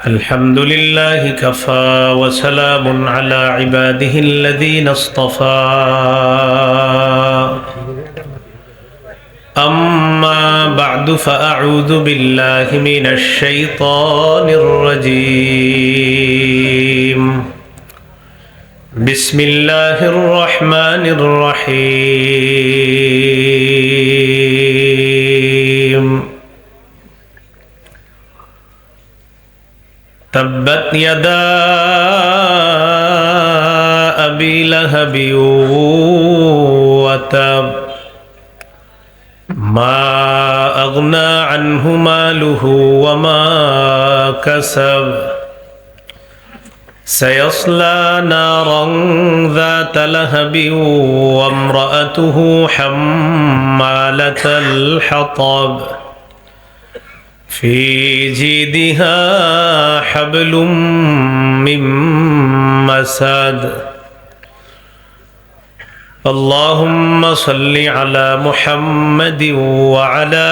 الحمد لله كفى وسلام على عباده الذين اصطفى أما بعد فأعوذ بالله من الشيطان الرجيم بسم الله الرحمن الرحيم تبت يدا أبي لهب وتب ما أغنى عنه ماله وما كسب سيصلى نارا ذات لهب وامرأته حمالة الحطب في جيدها حبل من مسد اللهم صل على محمد وعلى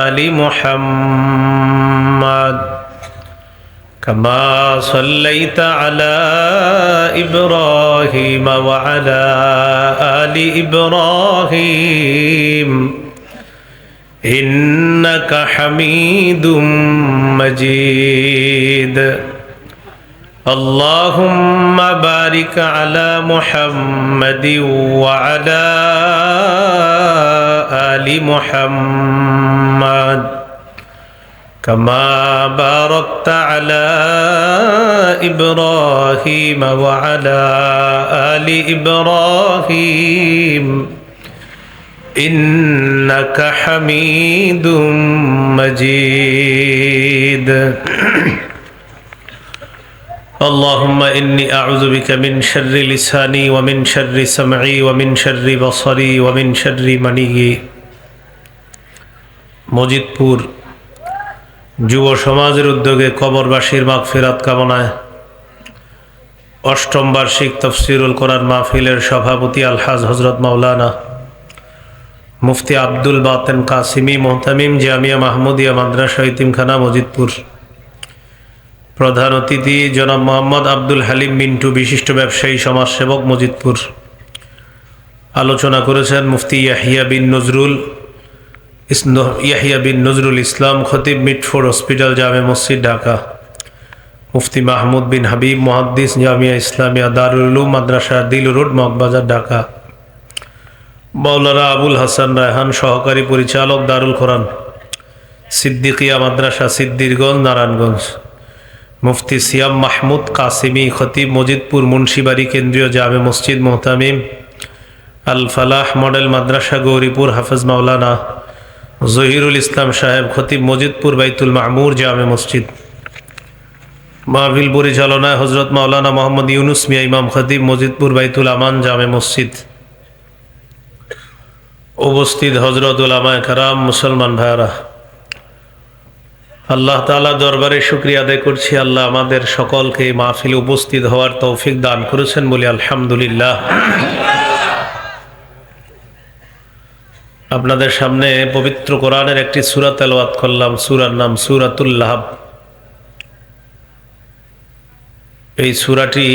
آل محمد كما صليت على إبراهيم وعلى آل إبراهيم إنك حميد مجيد اللهم بارك على محمد وعلى آل محمد كما باركت على إبراهيم وعلى آل إبراهيم إنك حميد مجيد اللهم إني أعوذ بك من شر لساني ومن شر سمعي ومن شر بصري ومن شر مني মজিদপুর যুব সমাজের উদ্যোগে কবরবাসীর মাগফিরাত কামনায় অষ্টম বার্ষিক তাফসীরুল কোরআন মাহফিলের সভাপতি আলহাজ হযরত মাওলানা মুফতি আব্দুল বাতেন কাসিমি মোহতামিম জামিয়া মাহমুদিয়া মাদ্রাসা ইতিমখানা মজিদপুর, প্রধান অতিথি জনাব মোহাম্মদ আব্দুল হালিম মিন্টু বিশিষ্ট ব্যবসায়ী সমাজসেবক মজিদপুর। আলোচনা করেছেন মুফতি ইয়াহিয়া বিন নজরুল ইসলাম খতিব মিটফোর্ড হসপিটাল জামে মসজিদ ঢাকা, মুফতি মাহমুদ বিন হাবিব মুহাদ্দিস জামিয়া ইসলামিয়া দারুল উলুম মাদ্রাসা দিল রোড মগবাজার ঢাকা, মাওলানা আবুল হাসান রায়হান সহকারী পরিচালক দারুল কোরআন সিদ্দিকিয়া মাদ্রাসা সিদ্দিরগঞ্জ নারায়ণগঞ্জ, মুফতি সিয়াম মাহমুদ কাসিমি খতিব মজিদপুর মুন্সিবাড়ি কেন্দ্রীয় জামে মসজিদ মোহতামিম, আল ফালাহ মডেল মাদ্রাসা গৌরীপুর হাফেজ মাওলানা জহিরুল ইসলাম সাহেব খতিব মজিদপুর বাইতুল মামুর জামে মসজিদ। মাহফিল পরিচালনায় হজরত মাওলানা মোহাম্মদ ইউনুস মিয়া ইমাম খতিব মজিদপুর বাইতুল আমান জামে মসজিদ। উপস্থিত হজরত উলামায়ে কেরাম, মুসলমান ভাইরা, আল্লাহ তাআলা দরবারে শুকরিয়া আদায় করছি। আল্লাহ আমাদের সকলকে মাহফিলে উপস্থিত হওয়ার তৌফিক দান করেছেন বলে আলহামদুলিল্লাহ। আপনাদের সামনে পবিত্র কোরআনের একটি সূরা তেলাওয়াত করলাম, সূরার নাম সূরাতুল লাহাব। এই সূরাটি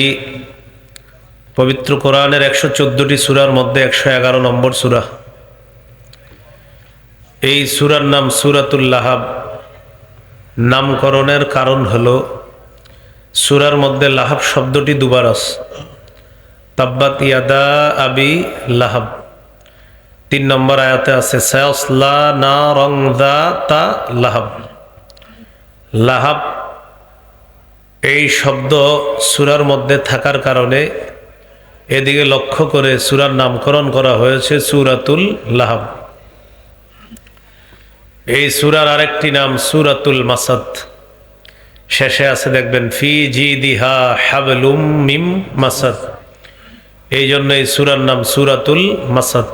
পবিত্র কোরআনের 114টি সূরার মধ্যে 111 নম্বর সূরা। এই সূরার নাম সূরাতুল লাহাব। নামকরণের কারণ হলো সূরার মধ্যে লাহাব শব্দটি দুবার আছে। তাব্বাত ইয়াদা আবি লাহাব 3 নম্বর আয়াতে আছে সায়াসলা নারান যাতা লাহাব। লাহাব এই শব্দ সূরার মধ্যে থাকার কারণে এদিকে লক্ষ্য করে সূরার নামকরণ করা হয়েছে সূরাতুল লাহাব। এই সূরার আরেকটি নাম সূরাতুল মাসাদ। শেষে আছে দেখবেন ফি জিদিহা হাবলুম মিম মাসাদ। এই জন্য এই সূরার নাম সূরাতুল মাসাদ।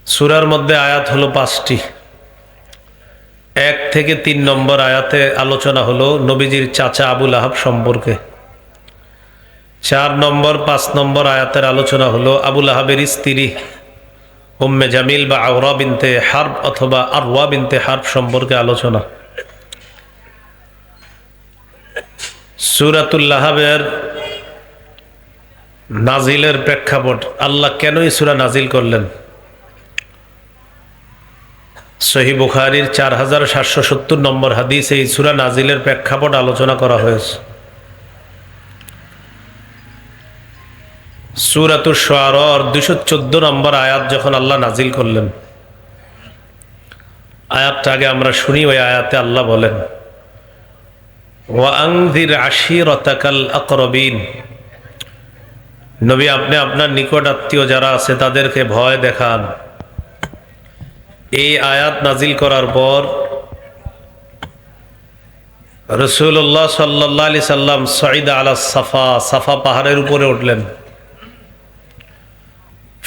সূরার মধ্যে আয়াত হলো 5টি। 1 থেকে 3 নম্বর আয়াতে আলোচনা হলো নবীজির চাচা আবু লাহাব সম্পর্কে। 4 নম্বর 5 নম্বর আয়াতের আলোচনা হলো আবু লাহাবের স্ত্রী উম্মে জামিল বা আওরা বিনতে হারব অথবা আরওয়া বিনতে হারব সম্পর্কে আলোচনা। সূরাতুল লাহাবের নাজিলের প্রেক্ষাপট, আল্লাহ কেন এই সূরা নাজিল করলেন? সহিহ বুখারীর 4770 নম্বর হাদিসে এই সূরা নাজিলের প্রেক্ষাপট আলোচনা করা হয়েছে। সূরাতুশ শুআরার 214 নম্বর আয়াত যখন আল্লাহ নাজিল করলেন, আয়াতটা আগে আমরা শুনি। ওই আয়াতে আল্লাহ বলেন, ওয়া আনযির আশীরাতাকাল আকরাবিন, নবী আপনি আপনার নিকট আত্মীয় যারা আছে তাদেরকে ভয় দেখান। এই আয়াত নাজিল করার পর রাসূলুল্লাহ সাল্লাল্লাহু আলাইহি সাল্লাম সাঈদ আলা সাফা, সাফা পাহাড়ের উপরে উঠলেন।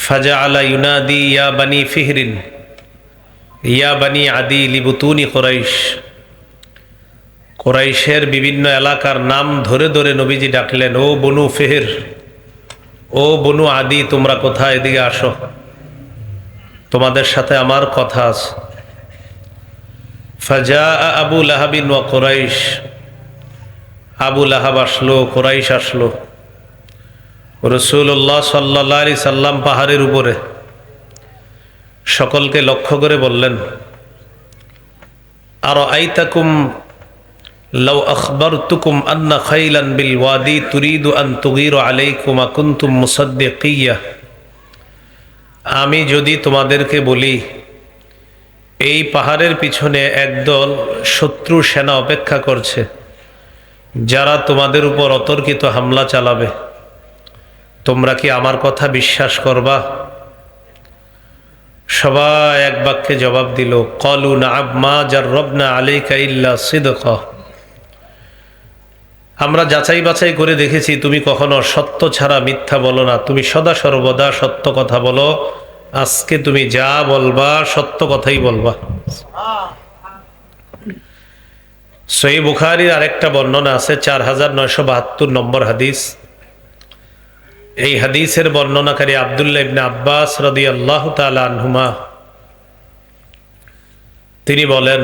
ফাজআলা ইউনাদি ইয়া বানি ফিহরিন ইয়া বানি আদি লিবুতুনি কুরাইশ, কুরাইশের বিভিন্ন এলাকার নাম ধরে ধরে নবীজি ডাকলেন, ও বনু ফিহর, ও বনু আদি, তোমরা কোথায়? এদিকে আসো, তোমাদের সাথে আমার কথা আছে। ফাজা আবু লাহাবিন ওয়া কুরাইশ, আবু লাহাব আসলো, কুরাইশ আসলো। রাসূলুল্লাহ সাল্লাল্লাহু আলাইহি সাল্লাম পাহাড়ের উপরে সকলকে লক্ষ্য করে বললেন, আরাআইতাকুম লাউ আখবারতুকুম আন্না খাইলান বিল ওয়াদি তুরিদু আন তুগীরু আলাইকুম আকুনতুম মুসাদ্দিকিয়া, আমি যদি তোমাদেরকে বলি এই পাহাড়ের পিছনে একদল শত্রু সেনা অপেক্ষা করছে যারা তোমাদের উপর অতর্কিত হামলা চালাবে, তোমরা কি আমার কথা বিশ্বাস করবা? সবাই এক বাক্যে জবাব দিল, ক্বালু না'ম মা জাররাবনা আলাইকা ইল্লা সিদকা, আমরা যাচাই বাছাই করে দেখেছি তুমি কখনো সত্য ছাড়া মিথ্যা বলো না, তুমি সদা সর্বদা সত্য কথা বলো, আজকে তুমি যা বলবা সত্য কথাই বলবা। সহিহ বুখারীর আরেকটা বর্ণনা আছে, 4972 নম্বর হাদিস। এই হাদিসের বর্ণনাকারী আব্দুল্লাহ ইবনে আব্বাস রাদিয়াল্লাহু তাআলা আনহুমা, তিনি বলেন,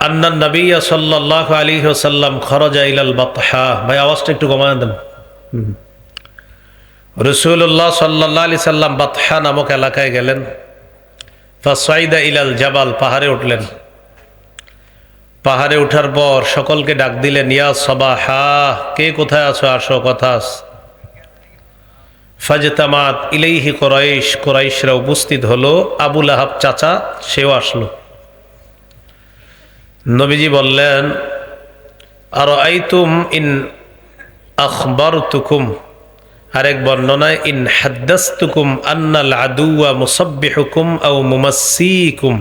আন্নান নবিয়্য সাল্লাল্লাহু আলাইহি ওয়াসাল্লাম খরাজা ইলাল বাতহা, ভাই আওয়াজটা একটু কমায় দেন। রাসূলুল্লাহ সাল্লাল্লাহু আলাইহি সাল্লাম বাতহা নামক এলাকায় গেলেন। ফাসাইদা ইলাল জাবাল, পাহাড়ে উঠলেন। পাহাড়ে ওঠার পর সকলকে ডাক দিলেন, ইয়া সাবাহা, কে কোথায় আছো, আসো, কথা আছে। ফাজতামাত ইলাইহি কুরাইশ, কুরাইশরা উপস্থিত হলো। আবু লাহাব চাচা, সেও আসলো। নবীজি বললেন, আরাআইতুম ইন আখবারতুকুম, আরেক বর্ণনায় ইন হাদ্দাসতুকুম আন্নাল আদুওয়া মুসাব্বিহুকুম আও মুমাসসিকুম,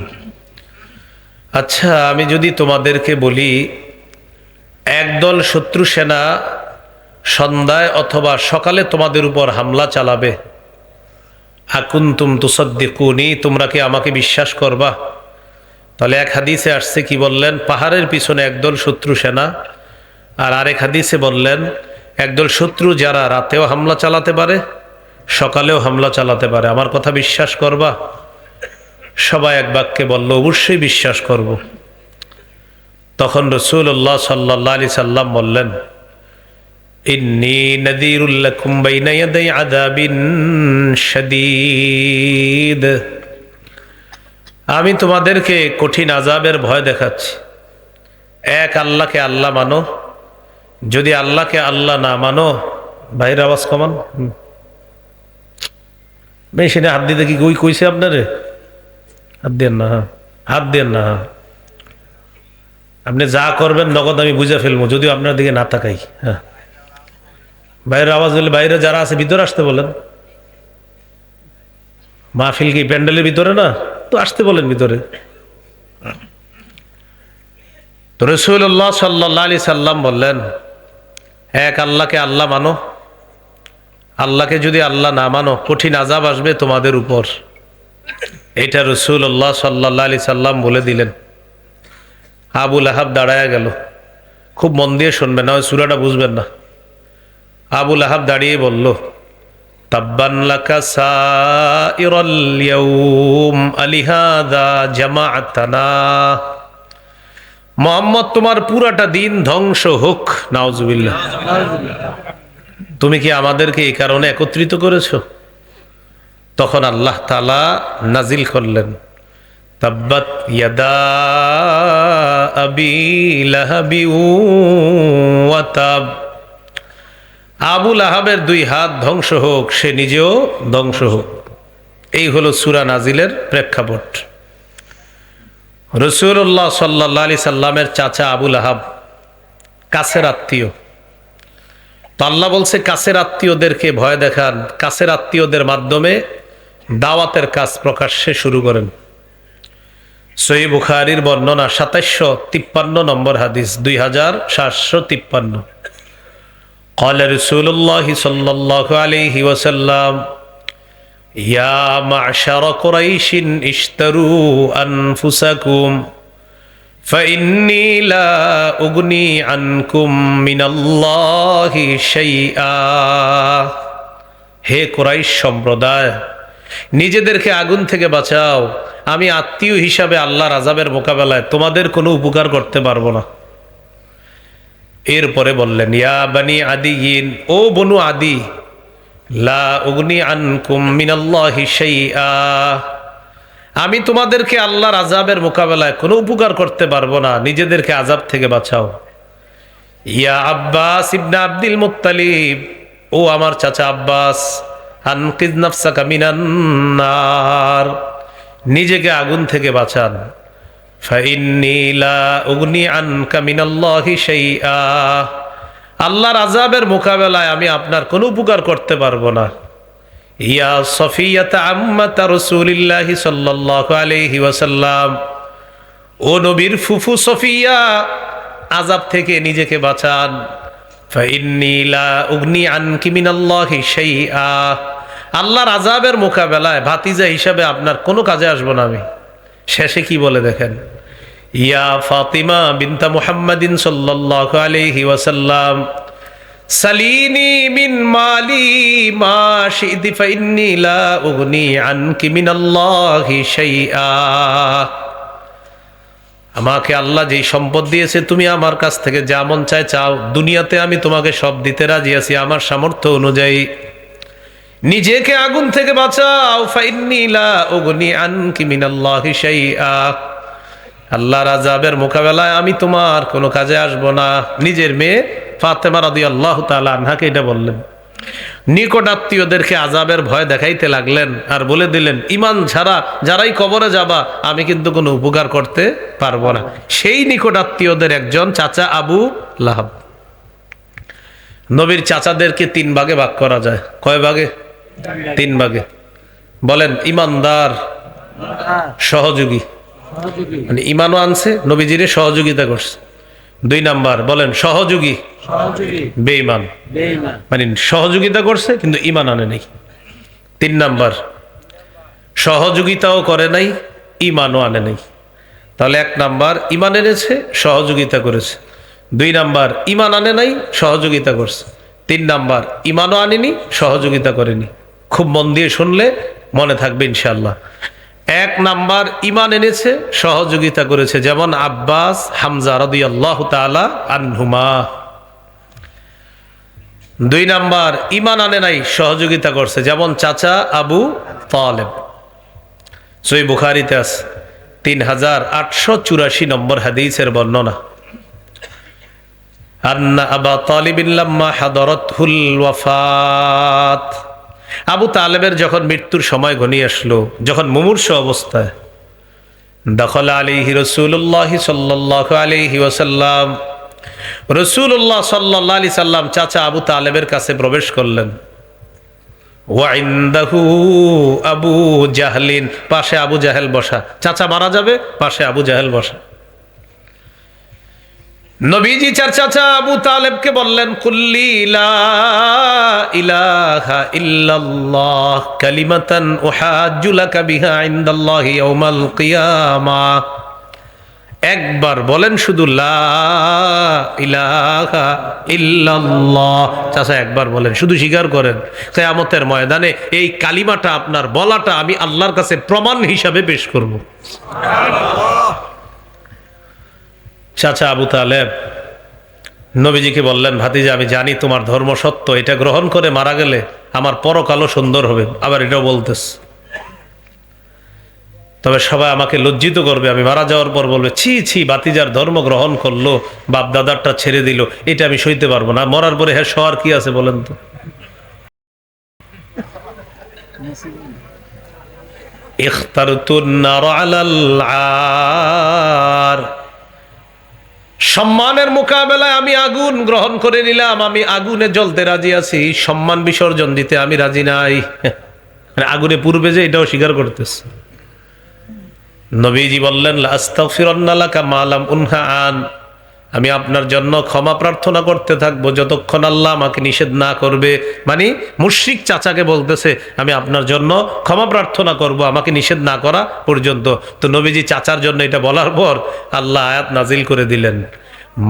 আচ্ছা আমি যদি তোমাদেরকে বলি একদল শত্রু সেনা সন্ধ্যায় অথবা সকালে তোমাদের উপর হামলা চালাবে, আকুনতুম তুসাদ্দিকুনি, তোমরা কি আমাকে বিশ্বাস করবা? তাহলে এক হাদিসে আসছে কি বললেন, পাহাড়ের পিছনে একদল শত্রু সেনা, আর আরেক হাদিসে বললেন একদল শত্রু যারা রাতেও হামলা চালাতে পারে, সকালেও হামলা চালাতে পারে, আমার কথা বিশ্বাস করবা? সবাই এক বাক্যে বলল, অবশ্যই বিশ্বাস করব। তখন রাসূলুল্লাহ সাল্লাল্লাহু আলাইহি সাল্লাম বললেন, ইন্নী নাযীরুল লাকুম বাইনা ইয়াদাই আযাবিন শাদীদ, আমি তোমাদেরকে কঠিন আযাবের ভয় দেখাচ্ছি। এক আল্লাহকে আল্লাহ মানো, যদি আল্লাহকে আল্লাহ না মানো, ভাইয়ের আওয়াজ কমান, মেশিনে হাত দিতে কি কইছে আপনারে? হাত দেন না, হাত দেন না, আপনি যা করবেন নগদ আমি বুঝে ফেলবো, যদিও আপনার দিকে না তাকাই। হ্যাঁ, বাইরের আওয়াজ হলে বাইরে যারা আছে ভিতরে আসতে বলেন। মাহফিল কি প্যান্ডেলের ভিতরে না, তো আসতে বলেন ভিতরে। তো রাসূলুল্লাহ সাল্লাল্লাহু আলাইহি সাল্লাম বললেন, এক আল্লাহকে আল্লাহ মানো, আল্লাহকে যদি আল্লাহ না মানো কঠিন আযাব আসবে তোমাদের উপর। এটা রাসূলুল্লাহ সাল্লাল্লাহু আলাইহি সাল্লাম বলে দিলেন। আবু লাহাব দাঁড়ায়া গেল, খুব মন দিয়ে শুনবেন, না সূরাটা বুঝবেন না। আবু লাহাব দাঁড়িয়ে বলল, তাব্বান লাকা সাইরাল ইয়াউম আলিহাযা জামাআতানা, মোহাম্মদ তোমার পুরাটা দিন ধ্বংস হোক, নাউজুবিল্লাহ। তুমি কি আমাদেরকে এই কারণে একত্রিত করেছো? তখন আল্লাহ তাআলা নাজিল করলেন, তাব্বাত ইয়াদা আবি লাহাবি ওয়া তাব। আবু লাহাবের দুই হাত ধ্বংস হোক, সে নিজেও ধ্বংস হোক। এই হলো সূরা নাজিলের প্রেক্ষাপট। রাসূলুল্লাহ সাল্লাল্লাহু আলাইহি সাল্লামের চাচা আবু লাহাব কাছের আত্মীয়। তো আল্লাহ বলছে কাছের আত্মীয়দেরকে ভয় দেখান, কাছের আত্মীয়দের মাধ্যমে দাওয়াতের কাজ প্রকাশ্যে শুরু করেন। সহিহ বুখারীর বর্ণনা 2753 নম্বর হাদিস, 2753। قال رسول الله صلى الله عليه وسلم يا معشر قريش اشتروا أنفسكم فإني لا أغني عنكم من الله شيئا। হে কুরাইশ সম্প্রদায়, নিজেদেরকে আগুন থেকে বাঁচাও, আমি আত্মীয় হিসাবে আল্লাহর আযাবের মোকাবেলায় তোমাদের কোনো উপকার করতে পারবো না। এরপরে বললেন, ইয়া বানি আদিয়িন, ও বনু আদি, লা উগনি আনকুম মিনাল্লাহি শাইআ, আমি তোমাদেরকে আল্লাহর আযাবের মোকাবেলায় কোনো উপকার করতে পারবো না, নিজেদেরকে আযাব থেকে বাঁচাও। ইয়া আব্বাস ইবনে আব্দুল মুত্তালিব, ও আমার চাচা আব্বাস, আনকিজ নাফসাকা মিনান নার, নিজেকে আগুন থেকে বাঁচান। ফাইন্নী লা উগনি আনকা মিনাল্লাহি শাইআ, আল্লাহর আযাবের মোকাবেলায় আমি আপনার কোনো উপকার করতে পারবো না। ইয়া সফিয়াতা আম্মাতা রাসূলিল্লাহি সাল্লাল্লাহু আলাইহি ওয়াসাল্লাম, ও নবীর ফুফু সফিয়া, আযাব থেকে নিজেকে বাঁচান। ফাইন্নী লা উগনি আনকি মিনাল্লাহি শাইআ, আল্লাহর আযাবের মোকাবেলায় ভাতিজা হিসাবে আপনার কোনো কাজে আসবো না আমি। শেষে কি বলে দেখেন, ইয়া ফাতিমা বিনতা মুহাম্মাদিন সাল্লাল্লাহু আলাইহি ওয়াসাল্লাম, সালিনি মিন মালি মা শি'তি ফাইন্নী লা উগনি আনকি মিনাল্লাহি শাইআ, আমাকে আল্লাহ যেই সম্পদ দিয়েছে তুমি আমার কাছ থেকে যা মন চায় চাও, দুনিয়াতে আমি তোমাকে সব দিতে রাজি আছি আমার সামর্থ্য অনুযায়ী। নিজেকে আগুন থেকে বাঁচাও, ফাইন্নী লা উগনি আনকি মিনাল্লাহি শাইআ, আল্লাহর আযাবের মোকাবেলায় আমি তোমার কোনো কাজে আসব না। নিজের মেয়ে ফাতেমা রাদিয়াল্লাহু তাআলা আনহাকে এটা বললেন। নিকট আত্মীয়দেরকে আযাবের ভয় দেখাইতে লাগলেন আর বলে দিলেন, ঈমান ছাড়া যারাই কবরে যাবা আমি কিন্তু কোনো উপকার করতে পারবো না। সেই নিকট আত্মীয়দের একজন চাচা আবু লাহাব। নবীর চাচাদেরকে 3 ভাগে ভাগ করা যায়। কয় ভাগে? 3 ভাগে। বলেন, ইমানদার, সহযোগী, মানে ইমানও আনছে, নবীজিরে সহযোগিতা করছে। 2 নাম্বার বলেন সহযোগী, বেঈমান, মানে সহযোগিতা করছে কিন্তু ইমান আনে নাই। 3 নাম্বার সহযোগিতাও করে নাই, ইমানও আনে নাই। তাহলে 1 নাম্বার ইমান এনেছে, সহযোগিতা করেছে। 2 নাম্বার ইমান আনে নাই, সহযোগিতা করছে। 3 নাম্বার ইমানও আনেনি, সহযোগিতা করেনি। খুব মন দিয়ে শুনলে মনে থাকবে ইনশাআল্লাহ। 1 নাম্বার ইমান এনেছে, সহযোগিতা করেছে, যেমন আব্বাস, হামজা রাদিয়াল্লাহু তাআলা আনহুমা। 2 নাম্বার ইমান আনে নাই, সহযোগিতা করছে, যেমন চাচা আবু তালেব। সহিহ বুখারীতে আছে 3884 নম্বর হাদিসের বর্ণনা, আন্না আবা তালিবিন লাম্মা হাদারাতহুল ওয়াফাত, আবু তালেবের যখন মৃত্যুর সময় ঘনিয়ে আসলো, যখন মুমূর্ষ অবস্থায়, দাখালা আলাইহি রাসূলুল্লাহ সাল্লাল্লাহু আলাইহি ওয়াসাল্লাম, রাসূলুল্লাহ সাল্লাল্লাহু আলাইহি সাল্লাম চাচা আবু তালেবের কাছে প্রবেশ করলেন। ওয়া ইনদাহু আবু জাহলিন, পাশে আবু জাহেল বসা। চাচা মারা যাবে, পাশে আবু জাহেল বসা। নবীজি চাচা আবু তালেবকে বললেন, কুল্লি লা ইলাহা ইল্লাল্লাহ কালিমাতান উহাজ্জু লাকা বিহা ইনদাল্লাহি ইয়াউমাল কিয়ামাহ, একবার বলেন শুধু লা ইলাহা ইল্লাল্লাহ। চাচা একবার বলেন, শুধু স্বীকার করেন, কিয়ামতের ময়দানে এই কালিমাটা আপনার বলাটা আমি আল্লাহর কাছে প্রমাণ হিসাবে পেশ করব। চাচা আবু তালেব নবীজিকে বললেন, ভাতিজা আমি জানি তোমার ধর্ম সত্য, এটা গ্রহণ করে মারা গেলে আমার পরকালও সুন্দর হবে। আবার এটাও বলতেস, তবে সবাই আমাকে লজ্জিত করবে, আমি মারা যাওয়ার পর বলবে ছি ছি ভাতিজার ধর্ম গ্রহণ করলো, বাপ দাদারটা ছেড়ে দিল, এটা আমি সইতে পারবো না। মরার পরে হ্যাঁ সবার কি আছে বলেন তো? ইখতারতুন নার আলাল আর, সম্মানের মোকাবেলায় আমি আগুন গ্রহণ করে নিলাম, আমি আগুনে জ্বলতে রাজি আছি, সম্মান বিসর্জন দিতে আমি রাজি নাই। আগুনে পূর্বে যে এটাও স্বীকার করতেছে। নবীজি বললেন লা আস্তাগফিরুন্না লাকা মা লাম উনহা আন, আমি আপনার জন্য ক্ষমা প্রার্থনা করতে থাকবো যতক্ষণ আল্লাহ আমাকে নিষেধ না করবে। মানে মুশরিক চাচাকে বলতেছে আমি আপনার জন্য ক্ষমা প্রার্থনা করব আমাকে নিষেধ না করা পর্যন্ত। তো নবীজি চাচার জন্য এটা বলার পর আল্লাহ আয়াত নাজিল করে দিলেন,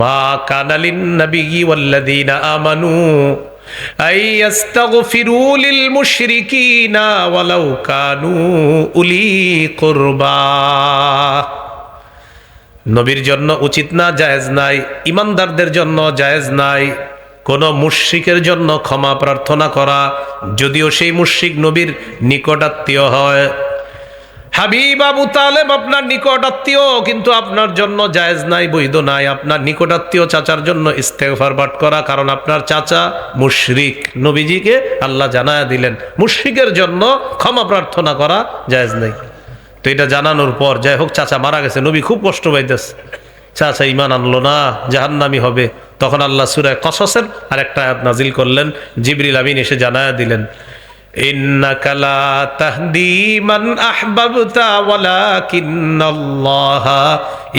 মা কানা লিন নাবিয়্যি ওয়াল্লাযীনা আমানু আইয়াস্তাগফিরু লিল মুশরিকিনা ওয়ালাউ কানু উলি কুরবা। নবীর জন্য উচিত না, জায়েজ নাই, ইমানদারদের জন্য জায়েজ নাই কোন মুশরিকের জন্য ক্ষমা প্রার্থনা করা, যদিও সেই মুশরিক নবীর নিকটাত্মীয় হয়। হাবিব আবু তালেব আপনার নিকটাত্মীয়, কিন্তু আপনার জন্য জায়েজ নাই, বৈধ নাই আপনার নিকটাত্মীয় চাচার জন্য ইস্তেগফার পাঠ করা, কারণ আপনার চাচা মুশরিক। নবীজিকে আল্লাহ জানায়া দিলেন মুশরিকের জন্য ক্ষমা প্রার্থনা করা জায়েজ নাই। তো এটা জানানোর পর যাই হোক চাচা মারা গেছে, নবী খুব কষ্ট পাইতেছে, চাচা ঈমান আনলো না, জাহান্নামী হবে। তখন আল্লাহ সূরা কসসের আরেকটা আয়াত নাজিল করলেন, জিবরিল আমিন এসে জানায়া দিলেন, ইন্নাকা লা তাহদি মান আহবাবতা ওয়ালাকিন্নাল্লাহা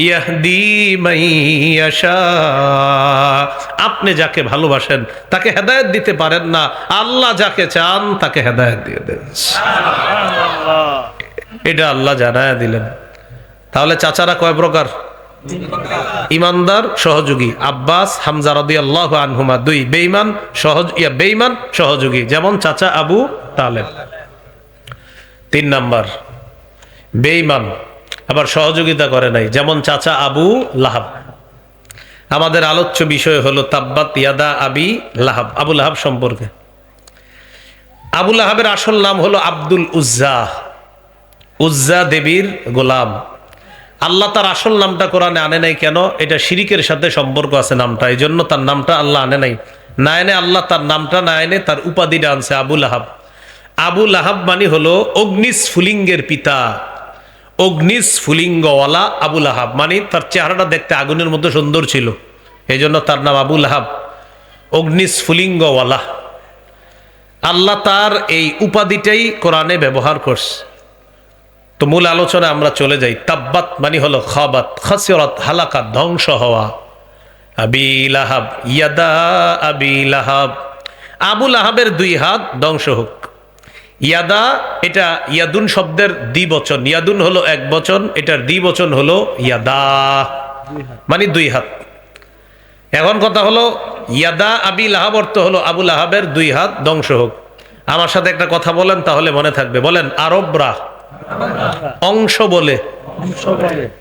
ইয়াহদি মান ইয়াশা। আপনি যাকে ভালোবাসেন তাকে হেদায়েত দিতে পারেন না, আল্লাহ যাকে চান তাকে হেদায়েত দিয়ে দেন। সুবহানাল্লাহ, এটা আল্লাহ জানায়া দিলেন। তাহলে চাচারা কয় প্রকার? ইমানদার সহযোগী, আব্বাস হামজা রাদিয়াল্লাহু আনহুমা দুই, বেঈমান বেঈমান সহযোগী, যেমন চাচা আবু তালেব। 3 নাম্বার বেঈমান, আবার সহযোগিতা করে নাই, যেমন চাচা আবু লাহাব। আমাদের আলোচ্য বিষয় হলো তাব্বাত ইয়াদা আবি লাহাব, আবু লাহাব সম্পর্কে। আবু লাহাবের আসল নাম হলো আব্দুল উজ্জা, উজ্জা দেবীর গোলাম। আল্লাহ তার আসল নামটা কোরআনে আনে নাই কেন? এটা শিরিকের সাথে সম্পর্ক আছে নামটা, এই জন্য তার নামটা আল্লাহ আনে নাই। না এনে আল্লাহ তার নামটা না এনে তার উপাধিটা আনছে আবু লাহাব। আবু লাহাব মানে হলো অগ্নিস্ফুলিঙ্গের পিতা, অগ্নিস্ফুলিঙ্গওয়ালা আবু লাহাব, মানে তার চেহারাটা দেখতে আগুনের মতো সুন্দর ছিল, এই জন্য তার নাম আবু লাহাব, অগ্নিস্ফুলিঙ্গওয়ালা। আল্লাহ তার এই উপাধিটাই কোরআনে ব্যবহার করছে। তো মূল আলোচনা আমরা চলে যাই। তাব্বাত মানে হলো খাবাত, খাসিরাত হালাকাত, ধ্বংস হওয়া। আবি লাহাব, ইয়াদা আবি লাহাব, আবু লাহাবের 2 হাত ধ্বংস হোক। ইয়াদা এটা ইয়াদুন শব্দের দ্বিবচন, ইয়াদুন হলো 1 বচন, এটার দ্বিবচন হলো ইয়াদা, মানে 2 হাত। এখন কথা হলো ইয়াদা আবি লাহাব অর্থ হলো আবু লাহাবের 2 হাত ধ্বংস হোক। আমার সাথে একটা কথা বলেন তাহলে মনে থাকবে, বলেন আরবরা অংশ বলে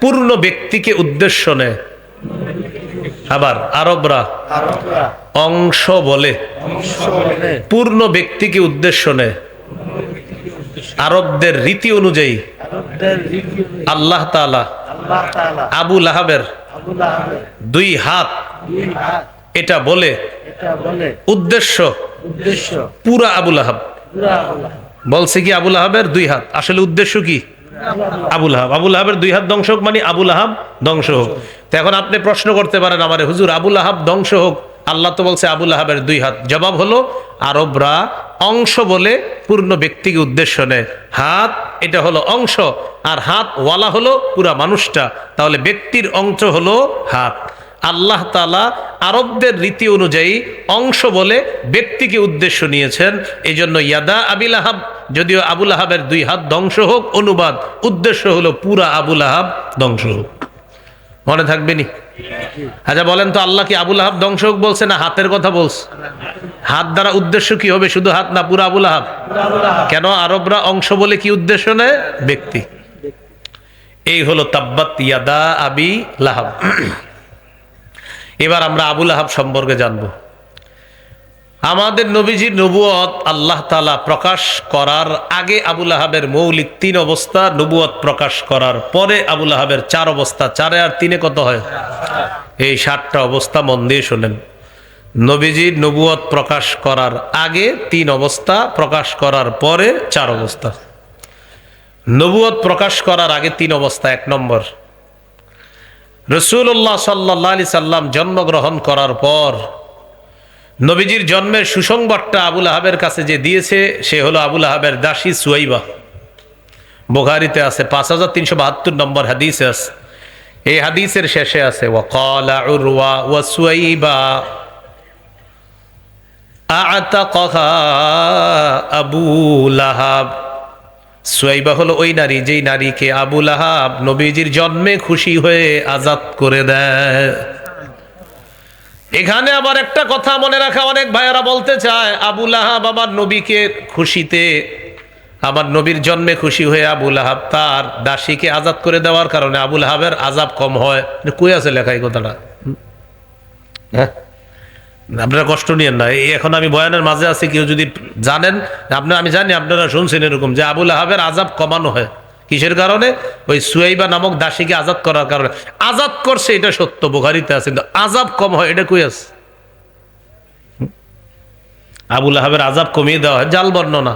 পূর্ণ ব্যক্তিকে উদ্দেশ্য নেয়, আবার আরবরা অংশ বলে পূর্ণ ব্যক্তিকে উদ্দেশ্য নেয়। আরবদের রীতি অনুযায়ী আল্লাহ তাআলা আবু লাহাবের 2 হাত এটা বলে উদ্দেশ্য পুরা আবু লাহাব। বলছে কি আবু লাহাবের 2 হাত, আসলে উদ্দেশ্য কি? আবু লাহাব। আবু লাহাবের 2 হাত ধ্বংস হোক মানে আবু লাহাব ধ্বংস হোক। তো এখন আপনি প্রশ্ন করতে পারেন আমারে, হুজুর আবু লাহাব ধ্বংস হোক, আল্লাহ তো বলছে আবু লাহাবের 2 হাত। জবাব হলো আরবরা অংশ বলে পূর্ণ ব্যক্তিকে উদ্দেশ্য নেয়। হাত এটা হলো অংশ, আর হাত ওয়ালা হলো পুরা মানুষটা, তাহলে ব্যক্তির অংশ হলো হাত। আল্লাহ তাআলা আরবদের রীতি অনুযায়ী অংশ বলে ব্যক্তিকে উদ্দেশ্য নিয়েছেন, এই জন্য ইয়াদা আবি লাহাব, যদিও আবু লাহাবের 2 হাত ধ্বংস হোক, অনুবাদ উদ্দেশ্য হলো পুরা আবু লাহাব ধ্বংস হোক। মনে থাকবে নি? আচ্ছা বলেন তো, আল্লাহ কি আবু লাহাব ধ্বংস হোক বলছে না হাতের কথা বলছে? হাত দ্বারা উদ্দেশ্য কি হবে? শুধু হাত না, পুরা আবু লাহাব। কেন? আরবরা অংশ বলে কি উদ্দেশ্য নেয়? ব্যক্তি। এই হলো তাব্বাত ইয়াদা আবি লাহাব। এবার আমরা আবুল আহাব সম্পর্কে জানব। আমাদের নবীজির নবুয়ত আল্লাহ তাআলা প্রকাশ করার আগে আবুল আহাবের মৌলিক 3 অবস্থা, নবুয়ত প্রকাশ করার পরে আবুল আহাবের 4 অবস্থা। 4 আর 3 কত হয়? এই 7টা অবস্থা মন দিয়ে শোনেন। নবীজির নবুয়ত প্রকাশ করার আগে 3 অবস্থা, প্রকাশ করার পরে 4 অবস্থা। নবুয়ত প্রকাশ করার আগে 3 অবস্থা। 1 নম্বর, রাসূলুল্লাহ সাল্লাল্লাহু আলাইহি সাল্লাম জন্মগ্রহণ করার পর নবীজির জন্মের সুসংবাদটা আবুল আহাবের কাছে যে দিয়েছে সে হলো আবুল আহাবের দাসী সুয়াইবা। বুখারীতে আছে, 5372 নম্বর হাদিসে আছে। এই হাদিসের শেষে আছে ওয়াকালা উরওয়া ওয়া সুয়াইবা আ'তাকাহা আবু লাহাব। সুয়াইবা হলো ওই নারী যেই নারীকে আবু লাহাব নবীজির জন্মে খুশি হয়ে আজাদ করে দেয়। এখানে আবার একটা কথা মনে রাখা, অনেক ভাইয়েরা বলতে চায় আবু লাহাব আমার নবীকে খুশিতে, আমার নবীর জন্মে খুশি হয়ে আবু লাহাব তার দাসীকে আজাদ করে দেওয়ার কারণে আবু লাহাবের আজাব কম হয়। কই আছে লেখা এই কথাটা? হ্যাঁ, আপনারা কষ্ট নিয়েন না। এখন আমি বয়ানের মাঝে আছি, কেউ যদি জানেন, আমি জানি আপনারা শুনছেন এরকম যে আবু লাহাবের আজাব কমানো হয়। কিসের কারণে? ওই সুয়াইবা নামক দাসীকে আজাদ করার কারণে। আজাদ করছে এটা সত্য, বুখারীতে আছে, কিন্তু আজাব কম হয় এটা কই আছে? আবু লাহাবের আজাব কমিয়ে দেওয়া হয়, জাল বর্ণনা।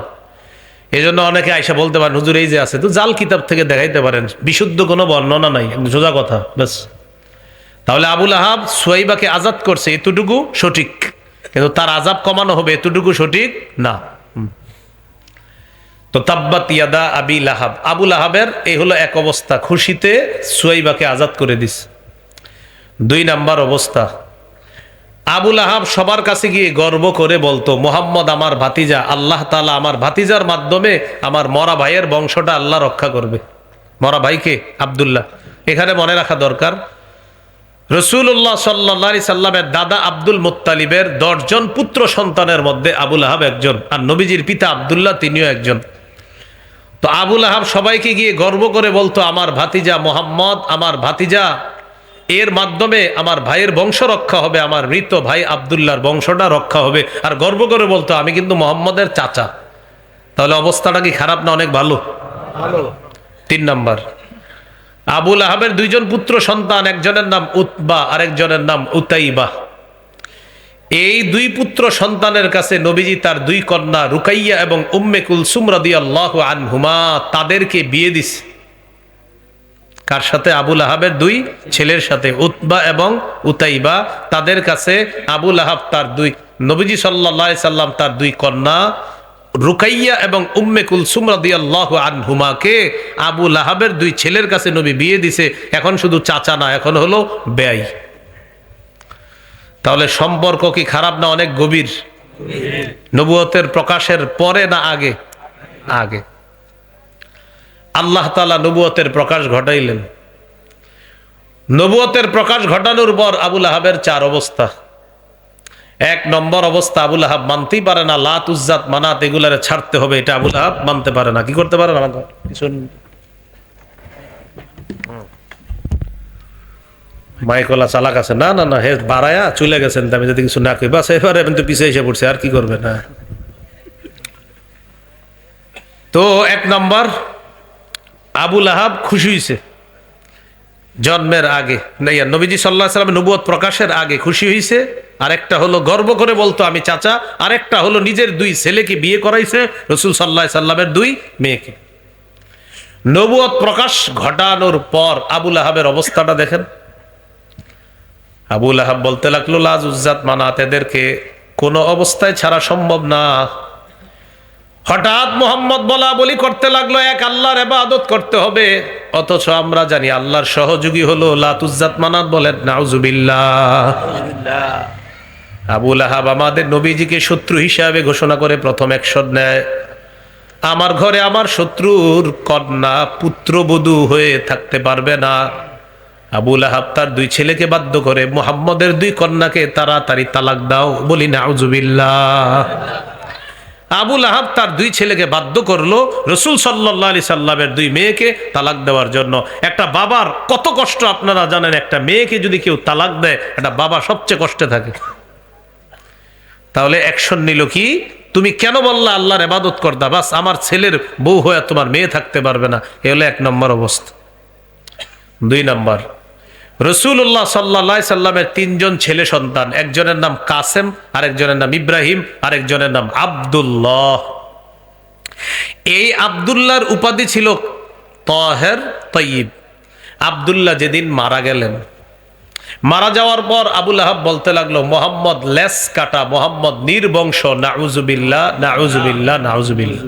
এই জন্য অনেকে আইসা বলতে পারেন হুজুর এই যে আছে, তো জাল কিতাব থেকে দেখাইতে পারেন, বিশুদ্ধ কোনো বর্ণনা নাই, সোজা কথা ব্যাস। তাহলে আবু লাহাব সুয়াইবাকে আজাদ করছে এতটুকু সঠিক, কিন্তু তার আজাব কমানো হবে এতটুকু সঠিক না। তো তাব্বাত ইয়াদা আবি লাহাব, আবু লাহাবের এই হলো এক অবস্থা, খুশিতে সুয়াইবাকে আজাদ করে দিস। 2 নাম্বার অবস্থা, আবু লাহাব সবার কাছে গিয়ে গর্ব করে বলতো মুহাম্মদ আমার ভাতিজা, আল্লাহ তাআলা আমার ভাতিজার মাধ্যমে আমার মরা ভাইয়ের বংশটা আল্লাহ রক্ষা করবে। মরা ভাইকে আব্দুল্লাহ। এখানে মনে রাখা দরকার রাসূলুল্লাহ সাল্লাল্লাহু আলাইহি সাল্লামের দাদা আব্দুল মুত্তালিবের 10 জন পুত্র সন্তানের মধ্যে আবু লাহাব একজন, আর নবীজির পিতা আব্দুল্লাহ তিনিও একজন। তো আবু লাহাব সবাইকে গিয়ে গর্ব করে বলতো আমার ভাতিজা মুহাম্মদ, আমার ভাতিজা, এর মাধ্যমে আমার ভাইয়ের বংশ রক্ষা হবে, আমার মৃত ভাই আব্দুল্লাহর বংশটা রক্ষা হবে। আর গর্ব করে বলতো আমি কিন্তু মুহাম্মদের চাচা। তাহলে অবস্থাটা কি খারাপ না অনেক ভালো? 3 নাম্বার, আবু লাহাবের 2 জন পুত্র সন্তান, একজনের নাম উতবা আরেকজনের নাম উতাইবা। এই 2 পুত্র সন্তানের কাছে নবীজি তার 2 কন্যা রুকাইয়া এবং উম্মে কুলসুম রাদিয়াল্লাহু আনহুমা তাদেরকে বিয়ে দিছে। কার সাথে? আবু লাহাবের 2 ছেলের সাথে, উতবা এবং উতাইবা। তাদের কাছে আবু লাহাব তার 2, নবীজি সাল্লাল্লাহু আলাইহি সাল্লাম তার 2 কন্যা রুকাইয়া এবং উম্মে কুলসুম রাদিয়াল্লাহু আনহুমাকে আবু লাহাবের 2 ছেলের কাছে নবী বিয়ে দিছে। এখন শুধু চাচা না, এখন হলো বেয়াই। তাহলে সম্পর্ক কি খারাপ না অনেক গভীর? নবুয়তের প্রকাশের পরে না আগে? আগে। আল্লাহ তাআলা নবুয়তের প্রকাশ ঘটাইলেন। নবুয়তের প্রকাশ ঘটানোর পর আবু লাহাবের 4 অবস্থা। 1 নম্বর অবস্থা, আবু লাহাব মানতেই পারে না, লাত উজ্জাত মানাত এগুলারে ছাড়তে হবে, এটা আবু লাহাব মানতে পারে না। কি করতে পারে না? কিছু মাইকলা চালাক আছে, না না না হে বাড়ায়া চলে গেছেন, আমি যদি কিছু না কই বাস এবারে কিন্তু পিছিয়ে এসে পড়ছে, আর কি করবে না। তো 1 নম্বর, আবু লাহাব খুশি হয়েছে জন্মের আগে, নবীজি সাল্লাল্লাহু আলাইহি সাল্লাম নবুয়ত প্রকাশের আগে খুশি হয়েছে। আরেকটা হলো গর্ব করে বলতো আমি চাচা। আরেকটা হলো নিজের 2 ছেলেকে বিয়ে করাইছে, রাসূল সাল্লাল্লাহু আলাইহি সাল্লামের 2 মেয়েকে। নবুয়ত প্রকাশ ঘটানোর পর আবু লাহাবের অবস্থাটা দেখেন। আবু লাহাব বলতে লাগলো লাজ উজ্জাত মানাত এদেরকে কোনো অবস্থায় ছাড়া সম্ভব না। হঠাৎ মুহাম্মদ বলা বলি করতে লাগলো এক আল্লাহর ইবাদত করতে হবে, অথচ আমরা জানি আল্লাহর সহযোগী হলো লাত উজ্জাত মানাত। বলেন নাউজুবিল্লাহ। আবু লাহাব আমাদের নবীজিকে শত্রু হিসাবে ঘোষণা করে প্রথম একশদ নেয়। আমার ঘরে আমার শত্রুর কন্যা পুত্রবধূ হয়ে থাকতে পারবে না। আবু লাহাব তার 2 ছেলেকে বাধ্য করে মুহাম্মদের 2 কন্যাকে তাড়াতাড়ি তালাক দাও। বলি নাউজুবিল্লাহ। আবুল আহাব তার দুই ছেলেকে বাধ্য করলো রসুল সাল্লাল্লাহু আলাইহি সাল্লামের দুই মেয়েকে তালাক দেওয়ার জন্য। একটা বাবার কত কষ্ট আপনারা জানেন, একটা মেয়েকে যদি কেউ তালাক দেয় একটা বাবা সবচেয়ে কষ্টে থাকে। তাহলে অ্যাকশন নিল কি, তুমি কেন বললা আল্লাহর ইবাদত করতা, বাস আমার ছেলের বউ হয়ে তোমার মেয়ে থাকতে পারবে না। এ হলো 1 নম্বর অবস্থা। 2 নম্বর, রাসূলুল্লাহ সাল্লাল্লাহু আলাইহি সাল্লামের 3 জন ছেলে সন্তান, একজনের নাম কাসেম, আরেকজনের নাম ইব্রাহিম, আরেকজনের নাম আব্দুল্লাহ। এই আব্দুল্লাহর উপাধি ছিল তাহের তয়্যিব। আব্দুল্লাহ যেদিন মারা গেলেন, মারা যাওয়ার পর আবুল আহাব বলতে লাগলো, মোহাম্মদ লেস কাটা, মোহাম্মদ নির্বংশ, নাউজুবিল্লাহ নাউজুবিল্লাহ নাউজুবিল্লাহ।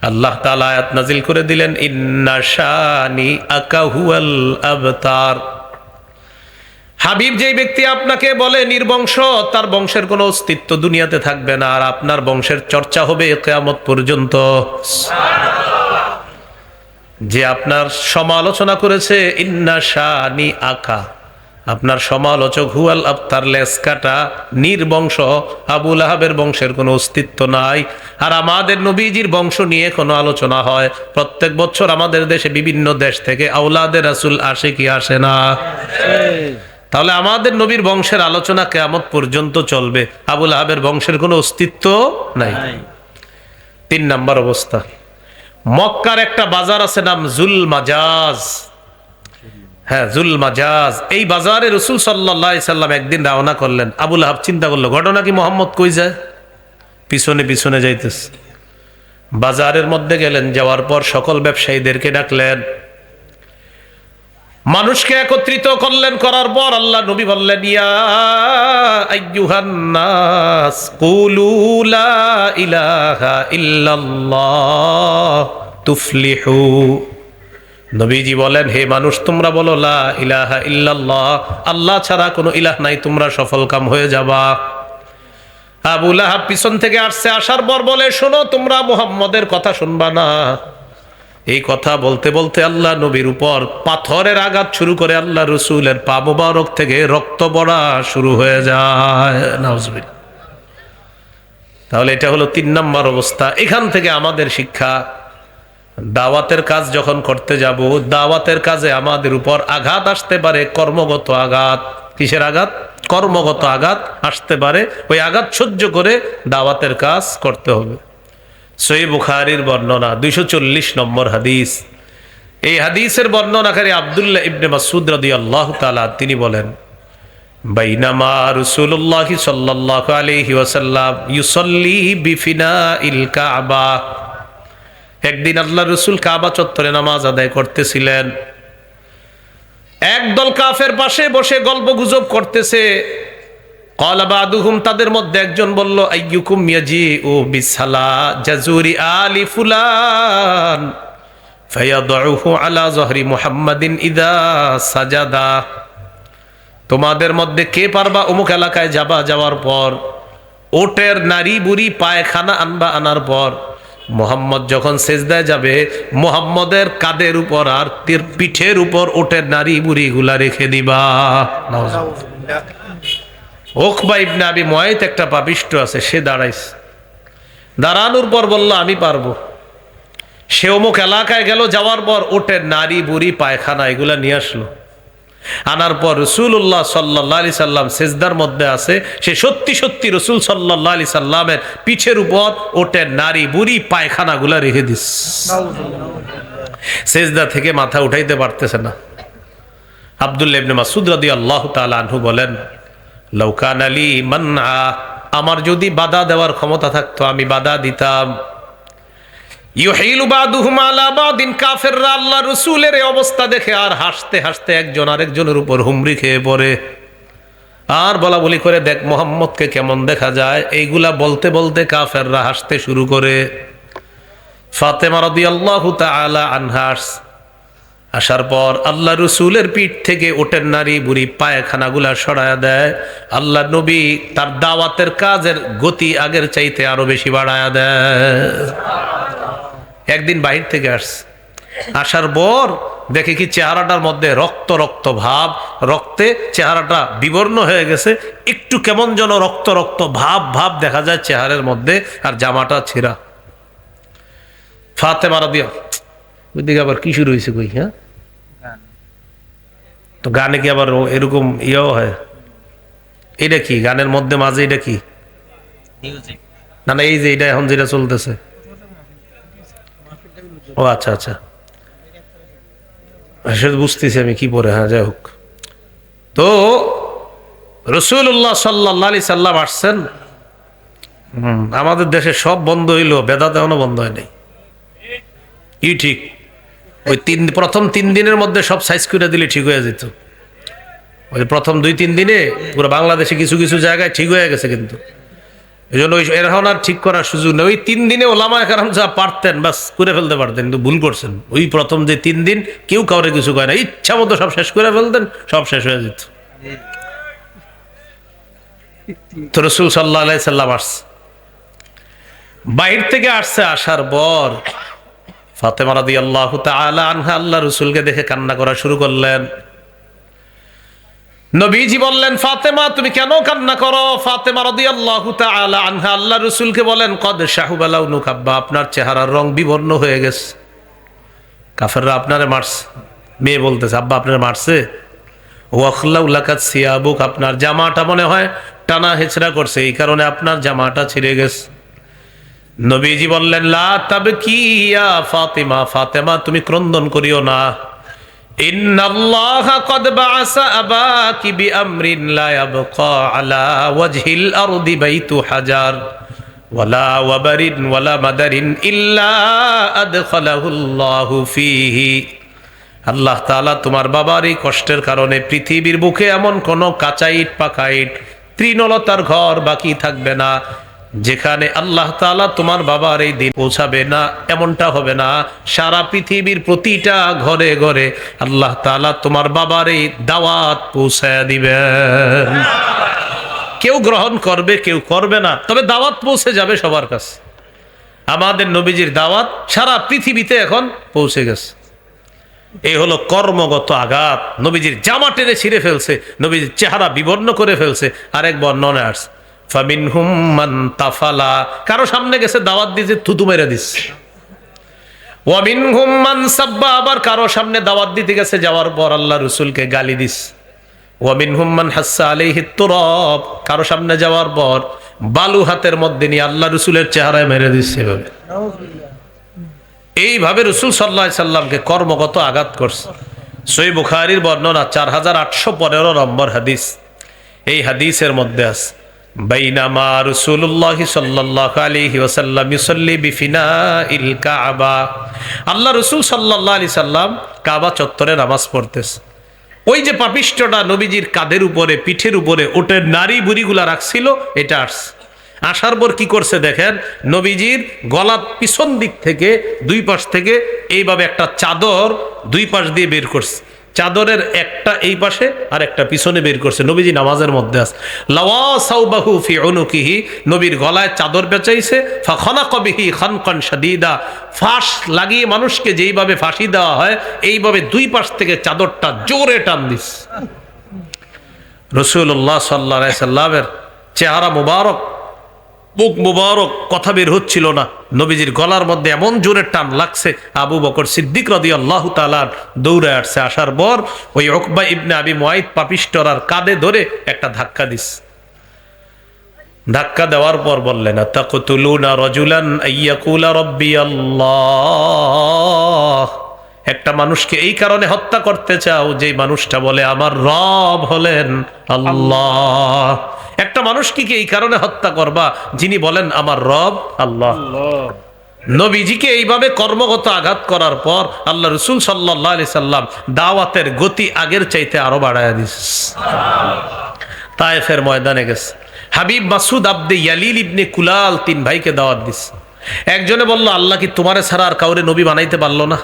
আল্লাহ তাআলা আয়াত নাজিল করে দিলেন, ইন্না শানি আকা হুয়াল আবতার। হাবিব যেই ব্যক্তি আপনাকে বলে নির্বংশ, তার বংশের কোনো অস্তিত্ব দুনিয়াতে থাকবে না, আর আপনার বংশের চর্চা হবে কিয়ামত পর্যন্ত। যে আপনার সমালোচনা করেছে, ইন্না শানি আকা, আপনার সমালোচক হুয়াল আবতার, লেস কাটা, নির্বংশ, আবুল আহাবের বংশের কোনো অস্তিত্ব নাই। আর আমাদের নবীজির বংশ নিয়ে কোনো আলোচনা হয়, প্রত্যেক বছর আমাদের দেশে বিভিন্ন দেশ থেকে আওলাদে রাসূল আসে কি আসে না? তাহলে আমাদের নবীর বংশের আলোচনা কিয়ামত পর্যন্ত চলবে, আবুল আহাবের বংশের কোনো অস্তিত্ব নাই। 3 নম্বর অবস্থা, মক্কার একটা বাজার আছে নাম জুল মাজাজ। হ্যাঁ, জুল মাজাজ। এই বাজারে রাসূল সাল্লাল্লাহু আলাইহি সাল্লাম একদিন রওনা করলেন। আবুল আহাব চিন্তা করলো, ঘটনা কি মোহাম্মদ কই যায়, পিছনে পিছনে যাইতেছে। বাজারের মধ্যে গেলেন, যাওয়ার পর সকল ব্যবসায়ীদেরকে ডাকলেন, মানুষকে একত্রিত করলেন। করার পর আল্লাহ নবী বললেন, ইয়া আইয়ুহান নাস কুলু লা ইলাহা ইল্লাল্লাহ তুফলিহু। নবীজি বলেন, হে মানুষ, তোমরা বলো লা ইলাহা ইল্লাল্লাহ, আল্লাহ ছাড়া কোনো ইলাহ নাই, তোমরা সফল কাম হয়ে যাবা। আবুল আহাব পিছন থেকে আসছে, আসার পর বলে, শোনো, তোমরা মুহাম্মদের কথা শুনবা না। এই কথা বলতে বলতে আল্লাহ নবীর উপর পাথরের আঘাত শুরু করে, আল্লাহ রসুলের পা মোবারক থেকে রক্ত পড়া শুরু হয়ে যায়। নাউজুবিল্লাহ। তাহলে এটা হলো 3 নম্বর অবস্থা। এখান থেকে আমাদের শিক্ষা, দাওয়াতের কাজ যখন করতে যাব, দাওয়াতের কাজে আমাদের উপর আঘাত আসতে পারে, কর্মগত আঘাত। কিসের আঘাত? কর্মগত আঘাত আসতে পারে। ওই আঘাত সহ্য করে দাওয়াতের কাজ করতে হবে। সহিহ বুখারীর বর্ণনা, 240 নম্বর হাদিস। এই হাদিসের বর্ণনাকারী আব্দুল্লাহ ইবনে মাসউদ রাদিয়াল্লাহু তাআলা, তিনি বলেন, বাইনামা রাসূলুল্লাহ সাল্লাল্লাহু আলাইহি ওয়াসাল্লাম ইউসাল্লি বিফিনাইল কাবা। একদিন আল্লাহ রসুল কাবা চত্বরে নামাজ আদায় করতেছিলেন। একদল কাফের পাশে বসে গল্প গুজব করতেছে। ক্বালা বাদুহুম, তাদের মধ্যে একজন বলল, আইয়ুকুম ইয়াজিউ বিসালা জাজুরি আলি ফুলান ফায়াদউহু আলা যহরি মুহাম্মাদিন ইদা সাজাদা। তোমাদের মধ্যে কে পারবা অমুক এলাকায় যাবা, যাওয়ার পর ওটের নারী বুড়ি পায়খানা আনবা, আনার পর মুহাম্মদ যখন সেজদায় যাবে, মুহাম্মদের কাঁধের উপর আর তীর পিঠের উপর ওটের নারী বুড়ি গুলা রেখে দিবা। উকবা ইবনে আবি মুআইত একটা পাপিষ্ঠ আছে, সে দাঁড়াইছে। দাঁড়ানোর পর বলল, আমি পারবো। সে অমুক এলাকায় গেল, যাওয়ার পর ওটের নারী বুড়ি পায়খানা এগুলা নিয়ে আসলো। আনার পর রাসূলুল্লাহ সাল্লাল্লাহু আলাইহি সাল্লাম সেজদার মধ্যে আছে, সে সত্যি সত্যি রাসূল সাল্লাল্লাহু আলাইহি সাল্লামের পিঠের উপর ওটের নারী বুড়ি পায়খানাগুলা রেখে দিস। সেজদা থেকে মাথা উঠাইতে পারতেছে না। আব্দুল্লাহ ইবনে মাসউদ রাদিয়াল্লাহু তাআলা আনহু বলেন, লাউ কানা লি মানআ, আমার যদি বাধা দেওয়ার ক্ষমতা থাকতো আমি বাধা দিতাম। ইউহিলু বাদুহুম আলা বাদিন, কাফেররা আল্লাহ রাসূলের এই অবস্থা দেখে আর হাসতে হাসতে একজন আরেকজনের উপর হুমড়ি খেয়ে পড়ে, আর বলা বলি করে, দেখ মুহাম্মদকে কেমন দেখা যায়। এইগুলা বলতে বলতে কাফেররা হাসতে শুরু করে। ফাতেমা রাদিয়াল্লাহু তাআলা আনহা আসার পর আল্লাহ রসুলের পিঠ থেকে ওটের নারী বুড়ি পায়খানাগুলা সরায়া দেয়। আল্লাহ নবী তার দাওয়াতের কাজের গতি আগের চাইতে আরো বেশি বাড়ায়া দেয়। একদিন বাহির থেকে আসছে, আসার পর দেখে কি চেহারাটার মধ্যে রক্ত রক্ত ভাব, রক্তে চেহারাটা বিবর্ণ হয়ে গেছে, একটু কেমন যেন রক্ত রক্ত ভাব ভাব দেখা যায় চেহারার মধ্যে, আর জামাটা ছেঁড়া। ফাতেমা রাদিয়াল্লাহু, ওইদিকে আবার কি শুরু হয়েছে কই? হ্যাঁ, তো গানে কি আবার এরকম ইয়েও হয়? এটা কি গানের মধ্যে মাঝে এটা কি? না না, এই যে এটা এখন যেটা চলতেছে। ও আচ্ছা আচ্ছা, সেটা বুঝতেছি আমি কি পরে। হ্যাঁ, যাই হোক। তো রাসূলুল্লাহ সাল্লাল্লাহু আলাইহি সাল্লাম আসছেন। আমাদের দেশে সব বন্ধ হইলো, বেদাত এখনো বন্ধ হয় নাই। ই ঠিক, ওই প্রথম 3 দিনের মধ্যে সব সাইজ করে দিলে ঠিক হয়ে যেত। ওই প্রথম 2-3 দিনে পুরো বাংলাদেশে কিছু কিছু জায়গায় ঠিক হয়ে গেছে, কিন্তু এই জন্য ওই এখন আর ঠিক করার সুযোগ নেই। ওই 3 দিনে ওলামায়ে কেরাম যা পারতেন বাস করে ফেলতে পারতেন, কিন্তু ভুল করছেন। ওই প্রথম যে 3 দিন কেউ কাউরে কিছু করে না, ইচ্ছা মতো সব শেষ করে ফেলতেন, সব শেষ হয়ে যেত। তো রাসূল সাল্লাল্লাহু আলাইহি সাল্লাম আসছে, বাইর থেকে আসছে। আসার পর ফাতেমা রাদিয়াল্লাহু তাআলা আনহা আল্লাহ রাসূলকে দেখে কান্না করা শুরু করলেন। নবীজি বললেন, ফাতেমা তুমি কেন কান্না করো? ফাতেমা রাদিয়াল্লাহু তাআলা আনহা আল্লাহ রাসূলকে বলেন, কদ শাহুবা লাউনুকা, আব্বা আপনার চেহারার রং বিবর্ণ হয়ে গেছে, কাফেররা আপনারে মারছে। মেয়ে বলতেছে, আব্বা আপনারে মারছে? ওয়াখলাউ লাকাত সিয়াবুক, আপনার জামাটা মনে হয় টানা হেচড়া করছে, এই কারণে আপনার জামাটা ছিঁড়ে গেছে। নবীজি বললেন, লা তাবকি ইয়া ফাতিমা, ফাতেমা তুমি ক্রন্দন করিও না। ইন্নাল্লাহা ক্বাদ বাআসা আবাকি বিআমরিন লা ইয়াবকা আলা ওয়াজহিল আরদি বাইতু হাজার ওয়ালা ওয়াবারিন ওয়ালা মাদারিন ইল্লা আদখালাহুল্লাহু ফীহি। আল্লাহ তাআলা তোমার বাবার এই কষ্টের কারণে পৃথিবীর বুকে এমন কোন কাঁচা ইট পাকা ইট তৃণলতার ঘর বাকি থাকবে না যেখানে আল্লাহ তাআলা তোমার বাবার এই দিন পৌঁছাবে না, এমনটা হবে না। সারা পৃথিবীর প্রতিটা ঘরে ঘরে আল্লাহ তাআলা তোমার বাবার এই দাওয়াত পৌঁছায় দিবেন। কেউ গ্রহণ করবে, কেউ করবে না, তবে দাওয়াত পৌঁছে যাবে সবার কাছে। আমাদের নবীজির দাওয়াত সারা পৃথিবীতে এখন পৌঁছে গেছে। এই হলো কর্মগত আঘাত। নবীজির জামা টেনে ছিঁড়ে ফেলছে, নবীজির চেহারা বিবর্ণ করে ফেলছে। আরেক বর্ণনা আসছে, ফামিনহুম মান তাফালা, কারো সামনে গেছে দাওয়াত দিতে থুতু মেরে দিচ্ছে। ওয়া মিনহুম মান সাব্বা, আবার কারো সামনে দাওয়াত দিতে গেছে, যাওয়ার পর আল্লাহ রাসূলকে গালি দিচ্ছে। ওয়া মিনহুম মান হাসসা আলাইহি তুরাব, কারো সামনে যাওয়ার পর বালু হাতের মধ্যে নিয়ে আল্লাহ রাসূলের চেহারায় মেরে দিচ্ছে। এইভাবে রাসূল সাল্লাল্লাহু আলাইহি সাল্লামকে কর্মগত আঘাত করছে। সহিহ বুখারীর বর্ণনা 4815 নম্বর হাদিস। এই হাদিসের মধ্যে আছে, বাইনামা রাসূলুল্লাহ সাল্লাল্লাহু আলাইহি ওয়াসাল্লাম ইউসাল্লি বিফিনাইল কাবা, আল্লাহ রাসূল সাল্লাল্লাহু আলাইহি সাল্লাম কাবা চত্বরে নামাজ পড়তেছে। ওই যে পাপিষ্ঠটা নবীজির কাঁধের উপরে পিঠের উপরে ওটের নারী বুড়িগুলা রাখছিল, এটা আসছে। আসার পর কি করছে দেখেন, নবীজির গলা পিছন দিক থেকে দুই পাশ থেকে এইভাবে একটা চাদর দুই পাশ দিয়ে বের করছে। চাদরের একটা এই পাশে আর একটা পিছনে বের করছে। নবীজি নামাজের মধ্যে আছে। লাওয়া সাউবাহু ফি উনুকিহি, নবীর গলায় চাদর পেঁচাইছে। ফাখানাকা বিহি খানকান শাদীদা, ফাঁস লাগিয়ে মানুষকে যেইভাবে ফাঁসি দেওয়া হয় এইভাবে দুই পাশ থেকে চাদরটা জোরে টান দিস। রাসূলুল্লাহ সাল্লাল্লাহু আলাইহি সাল্লামের চেহারা মুবারক, মুখ মুবারক, কথা বের হচ্ছিল না। নবীজির গলার মধ্যে এমন জোরে টান লাগছে, আবু বকর সিদ্দিক রাদিয়াল্লাহু তাআলা দৌড়ে আসছে। আসার পর ওই উকবা ইবনে আবি মুআইত পাপিষ্টরার কাঁধে ধরে একটা ধাক্কা দিস। ধাক্কা দেওয়ার পর বললেন, আতাকতুলুনা রাজুলান আইয়াকুলা রাব্বি আল্লাহ, একটা মানুষকে এই কারণে হত্যা করতে চাও যে মানুষটা বলে আমার রব হলেন আল্লাহ। একটা মানুষকে কি এই কারণে হত্যা করবা যিনি বলেন আমার রব আল্লাহ? নবীজিকে এইভাবে কর্মগত আঘাত করার পর আল্লাহ রাসূল সাল্লাল্লাহু আলাইহি সাল্লাম দাওয়াতের গতি আগের চাইতে আরো বাড়ায়া দিস। তায়েফের ময়দানে গেছে। হাবিব মাসুদ আব্দে ইয়ালিল ইবনে কুলাল 3 ভাইকে দাওয়াত দিস। একজনে বলল, আল্লাহ কি তোমারে ছাড়া আর কাউরে নবী বানাইতে পারলো না?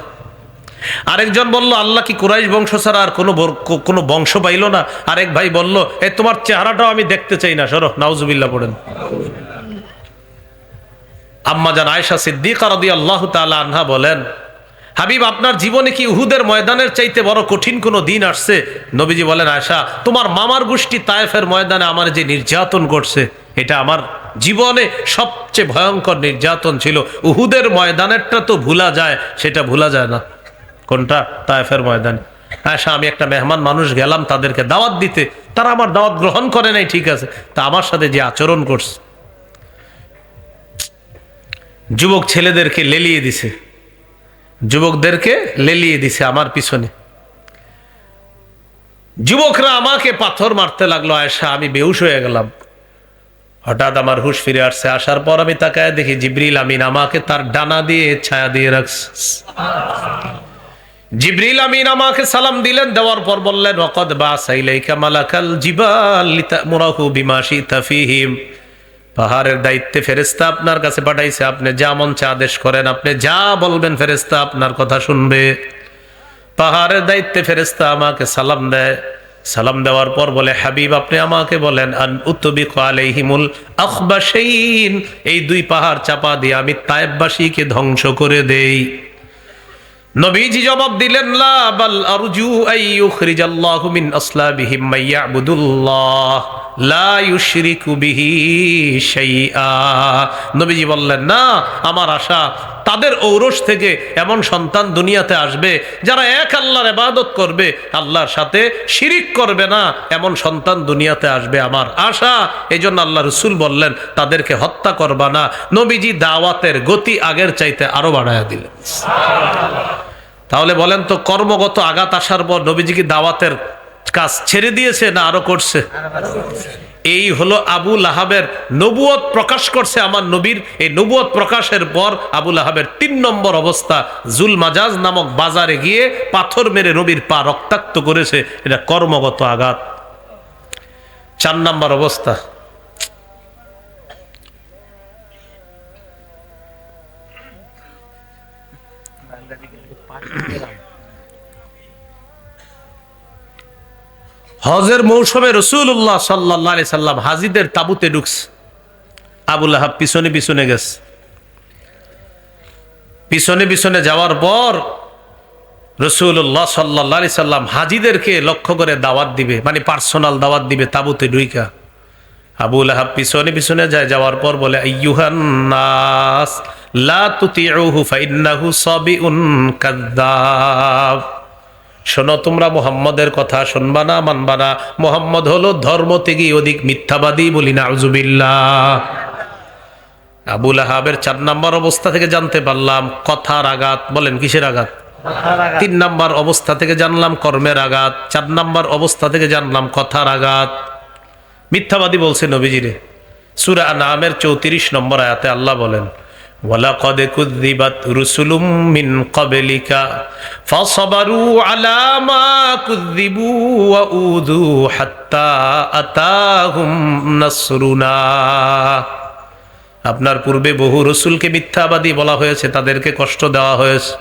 আরেকজন বলল, আল্লাহ কি কুরাইশ বংশ ছাড়া আর কোনো বংশ পাইল না? আরেক ভাই বলল, তোমার চেহারাটাও আমি দেখতে চাই না, সরো। নাউজুবিল্লাহ পড়েন। আম্মা জান আয়েশা সিদ্দিকা রাদিয়াল্লাহু তাআলা আনহা বলেন, হাবিব আপনার জীবনে কি উহুদের ময়দানের চাইতে বড় কঠিন কোনো দিন আসছে? নবীজি বলেন, আয়েশা, তোমার মামার গোষ্ঠী তায়েফের ময়দানে আমার যে নির্যাতন করছে, এটা আমার জীবনে সবচেয়ে ভয়ঙ্কর নির্যাতন ছিল। উহুদের ময়দানেরটা তো ভুলা যায়, সেটা ভুলা যায় না। কোনটা? তায়েফের ময়দানে। আয়েশা, আমি একটা মেহমান মানুষ গেলাম তাদেরকে দাওয়াত দিতে, তারা আমার দাওয়াত গ্রহণ করে নাই, ঠিক আছে, তা আমার সাথে যে আচরণ করছে, যুবক ছেলেদেরকে লেলিয়ে দিছে, যুবকদেরকে লেলিয়ে দিছে আমার পিছনে। যুবকরা আমাকে পাথর মারতে লাগলো। আয়েশা, আমি বেহুশ হয়ে গেলাম। হঠাৎ আমার হুশ ফিরে আসছে। আসার পর আমি তাকায় দেখি জিবরিল আমিন আমাকে তার ডানা দিয়ে ছায়া দিয়ে রাখছে। জিবরিল আমিন আমাকে সালাম দিলেন, দেওয়ার পর বললেন, ওয়াকাদ বাসা ইলাইকা মালাকাল জিবাল লিতামুরাহু বিমা শিতা ফীহিম। পাহাড়ের দায়িত্বে ফেরেশতা আপনার কাছে পাঠাইছে, আপনি যা মন চা আদেশ করেন, আপনি যা বলবেন ফেরেশতা আপনার কথা শুনবে। পাহাড়ের দায়িত্বে ফেরেশতা আমাকে সালাম দেয়। সালাম দেওয়ার পর বলে, হাবিব আপনি আমাকে বলেন, আন উতবিক আলাইহিমুল আখবাশাইন, এই দুই পাহাড় চাপা দিয়ে আমি তায়েফবাসীকে ধ্বংস করে দেই। নবীজি জবাব দিলেন, লা বাল আরজু আই ইউখরিজাল্লাহু মিন আসলাবিহিম মান ইয়াবুদুল্লাহ লা ইউশরিকু বিহি শাইআ। নবীজি বললেন, না, আমার আশা তাদের ঔরস থেকে এমন সন্তান দুনিয়াতে আসবে যারা এক আল্লাহর ইবাদত করবে, আল্লাহর সাথে শিরিক করবে না, এমন সন্তান দুনিয়াতে আসবে আমার আশা। এই জন্য আল্লাহ রাসূল বললেন, তাদেরকে হত্যা করবা না। নবীজি দাওয়াতের গতি আগের চাইতে আরো বাড়ায়া দিলেন। তাহলে বলেন তো, কর্মগত আঘাত আসার পর নবীজি কি দাওয়াতের কাজ ছেড়ে দিয়েছে না আরো করছে? এই হলো আবু লাহাবের নবুয়ত প্রকাশ করছে আমার নবীর। এই নবুয়ত প্রকাশের পর আবু লাহাবের ৩ নম্বর অবস্থা, জুল মাজাজ নামক বাজারে গিয়ে পাথর মেরে নবীর পা রক্তাক্ত করেছে, এটা কর্মগত আঘাত। ৪ নম্বর অবস্থা, হজের মৌসুমে রাসূলুল্লাহ সাল্লাল্লাহু আলাইহি সাল্লাম হাজীদের তাঁবুতে ঢুকছে। আবু লাহাব পিছনে পিছনে গেছে। পিছনে পিছনে যাওয়ার পর রাসূলুল্লাহ সাল্লাল্লাহু আলাইহি সাল্লাম হাজীদেরকে লক্ষ্য করে দাওয়াত দিবে, মানে পার্সোনাল দাওয়াত দিবে তাঁবুতে ঢুইকা। আবু লাহাব পিছনে পিছনে যায়, যাওয়ার পর বলে, আইয়ুহান নাস লা তুতিউহু ফাইন্নাহু সাবিউন কাযযাব। শোনো, তোমরা মুহাম্মদের কথা শুনবা না, মানবা না। মুহাম্মদ হলো ধর্ম থেকে অধিক মিথ্যাবাদী, বলি নাউযুবিল্লাহ। আবু লাহাবের ৪ নম্বর অবস্থা থেকে জানতে পারলাম কথার আঘাত। বলেন কিসের আঘাত? ৩ নম্বর অবস্থা থেকে জানলাম কর্মের আঘাত। ৪ নম্বর অবস্থা থেকে জানলাম কথার আঘাত। মিথ্যাবাদী বলছে নবীজিরে। সূরা আনআমের ৩৪ নম্বর আয়াতে আল্লাহ বলেন, ওয়ালাকাদ কুযযিবাত রুসুলুম মিন ক্বাবলিকা ফাসাবারু আলা মা কুযযিবু ওয়া উযু হাত্তা আতাহুম নাসরুনা। আপনার পূর্বে বহু রসুলকে মিথ্যাবাদী বলা হয়েছে, তাদেরকে কষ্ট দেওয়া হয়েছে,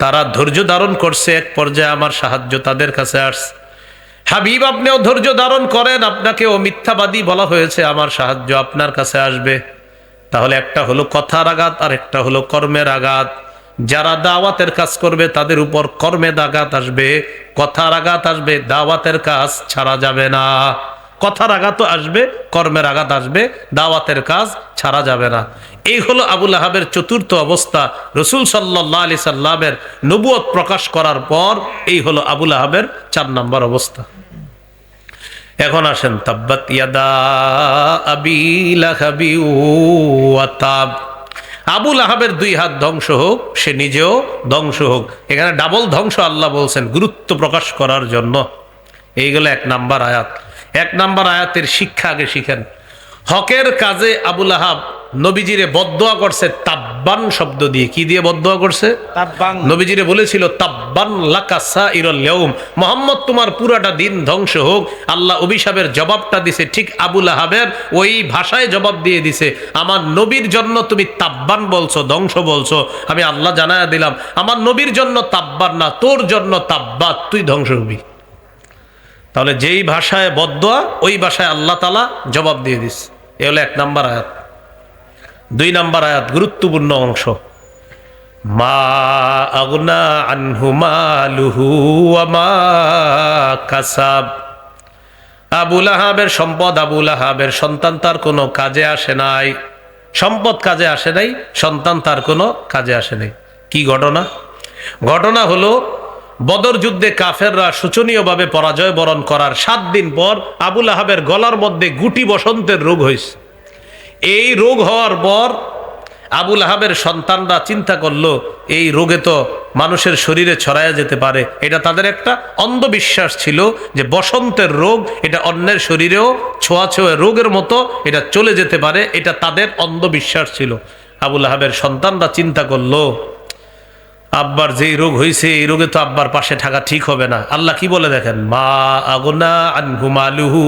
তারা ধৈর্য ধারণ করছে, এক পর্যায়ে আমার সাহায্য তাদের কাছে আসছে। হাবিব আপনিও ধৈর্য ধারণ করেন, আপনাকেও মিথ্যাবাদী বলা হয়েছে, আমার সাহায্য আপনার কাছে আসবে। তাহলে একটা হলো কথার আঘাত আর একটা হলো কর্মের আঘাত। যারা দাওয়াতের কাজ করবে তাদের উপর কর্মের আঘাত আসবে, কথার আঘাত আসবে, দাওয়াতের কাজ ছাড়া যাবে না। কথার আঘাতও আসবে, কর্মের আঘাত আসবে, দাওয়াতের কাজ ছাড়া যাবে না। এই হলো আবু লাহাবের ৪র্থ অবস্থা। রাসূল সাল্লাল্লাহু আলাইহি সাল্লামের নবুয়ত প্রকাশ করার পর এই হলো আবু লাহাবের ৪ নম্বর অবস্থা। এখন আসেন, তাব্বাত ইয়াদা আবি লাহাবি ওয়া তাব। আবু লাহাবের 2 হাত ধ্বংস হোক, সে নিজেও ধ্বংস হোক। এখানে ডাবল ধ্বংস আল্লাহ বলছেন গুরুত্ব প্রকাশ করার জন্য। এইগুলো 1 নম্বর আয়াত। 1 নম্বর আয়াতের শিক্ষা আগে শিখেন। হকের কাজে আবু লাহাব নবীজিরে বদদোয়া করছে তাব্বান শব্দ দিয়ে। কি দিয়ে বদদোয়া করছে? তাব্বান। নবীজিরে বলেছিল, তাব্বান লাকা সাইরুল ইয়াউম, মুহাম্মদ তোমার পুরাটা দিন ধ্বংস হোক। আল্লাহ অভিশাপের জবাবটা দিছে ঠিক আবু লাহাবের ওই ভাষায় জবাব দিয়ে দিছে, আমার নবীর জন্য তুমি তাব্বান বলছো, ধ্বংস বলছো, আমি আল্লাহ জানায়া দিলাম আমার নবীর জন্য তাব্বান না, তোর জন্য তাব্বাত, তুই ধ্বংস হবি। তাহলে যেই ভাষায় বদদোয়া ওই ভাষায় আল্লাহ তাআলা জবাব দিয়ে দিস। এ হলো 1 নম্বর আয়াত। 2 নম্বর আয়াত গুরুত্বপূর্ণ অংশ। মা আগনা আনহু মালুহু ওয়া মা কাসাব। আবুল আহাবের সম্পদ, আবুল আহাবের সন্তান তার কোনো কাজে আসে নাই। সম্পদ কাজে আসে নাই, সন্তান তার কোনো কাজে আসে নাই। কি ঘটনা? ঘটনা হলো বদর যুদ্ধে কাফেররা শোচনীয়ভাবে পরাজয় বরণ করার 7 দিন পর আবুল আহাবের গলার মধ্যে গুটি বসন্তের রোগ হয়েছে। এই রোগ হওয়ার পর আবুল আহাবের সন্তানরা চিন্তা করলো এই রোগে তো মানুষের শরীরে ছড়ায়া যেতে পারে। এটা তাদের একটা অন্ধবিশ্বাস ছিল যে বসন্তের রোগ এটা অন্যের শরীরেও ছোঁয়াছুঁয়ে রোগের মতো এটা চলে যেতে পারে, এটা তাদের অন্ধবিশ্বাস ছিল। আবুল আহাবের সন্তানরা চিন্তা করলো আব্বার যেই রোগ হয়েছে এই রোগে তো আব্বার পাশে থাকা ঠিক হবে না। আল্লাহ কি বলে দেখেন, মা আগনা আনহু মালুহু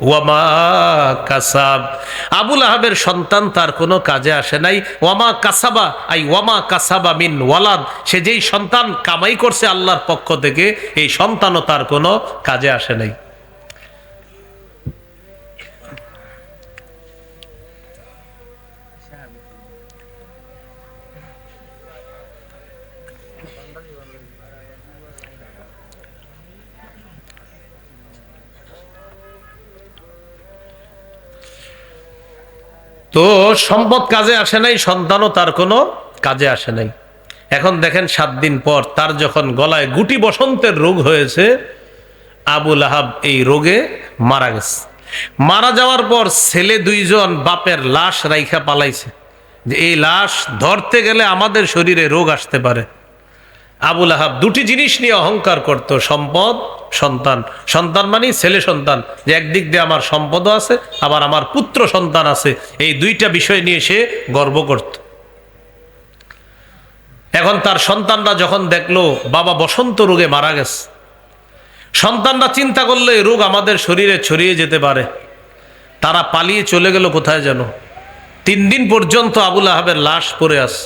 ওয়া মা কাসাব। আবুল আহাবের সন্তান তার কোনো কাজে আসে নাই। ওয়ামা কাসাবা আই ওয়ামা কাসাবা মিন ওয়ালাদ, সে যেই সন্তান কামাই করছে আল্লাহর পক্ষ থেকে এই সন্তানও তার কোনো কাজে আসে নাই। তো সম্পদ কাজে আসে নাই, সন্তানও তার কোনো কাজে আসে নাই। এখন দেখেন 7 দিন পর তার যখন গলায় গুটি বসন্তের রোগ হয়েছে, আবুল আহাব এই রোগে মারা গেছে। মারা যাওয়ার পর ছেলে 2 জন বাপের লাশ রাইখা পালাইছে যে এই লাশ ধরতে গেলে আমাদের শরীরে রোগ আসতে পারে। আবুল আহাব 2টি জিনিস নিয়ে অহংকার করত, সম্পদ, সন্তান। সন্তান মানে ছেলে সন্তান, যে একদিক দিয়ে আমার সম্পদও আছে আবার আমার পুত্র সন্তান আছে, এই 2টা বিষয় নিয়ে সে গর্ব করত। এখন তার সন্তানরা যখন দেখলো বাবা বসন্ত রোগে মারা গেছে, সন্তানরা চিন্তা করলো এই রোগ আমাদের শরীরে ছড়িয়ে যেতে পারে। তারা পালিয়ে চলে গেল কোথায় যেন। 3 দিন পর্যন্ত আবুল আহাবের লাশ পড়ে আছে।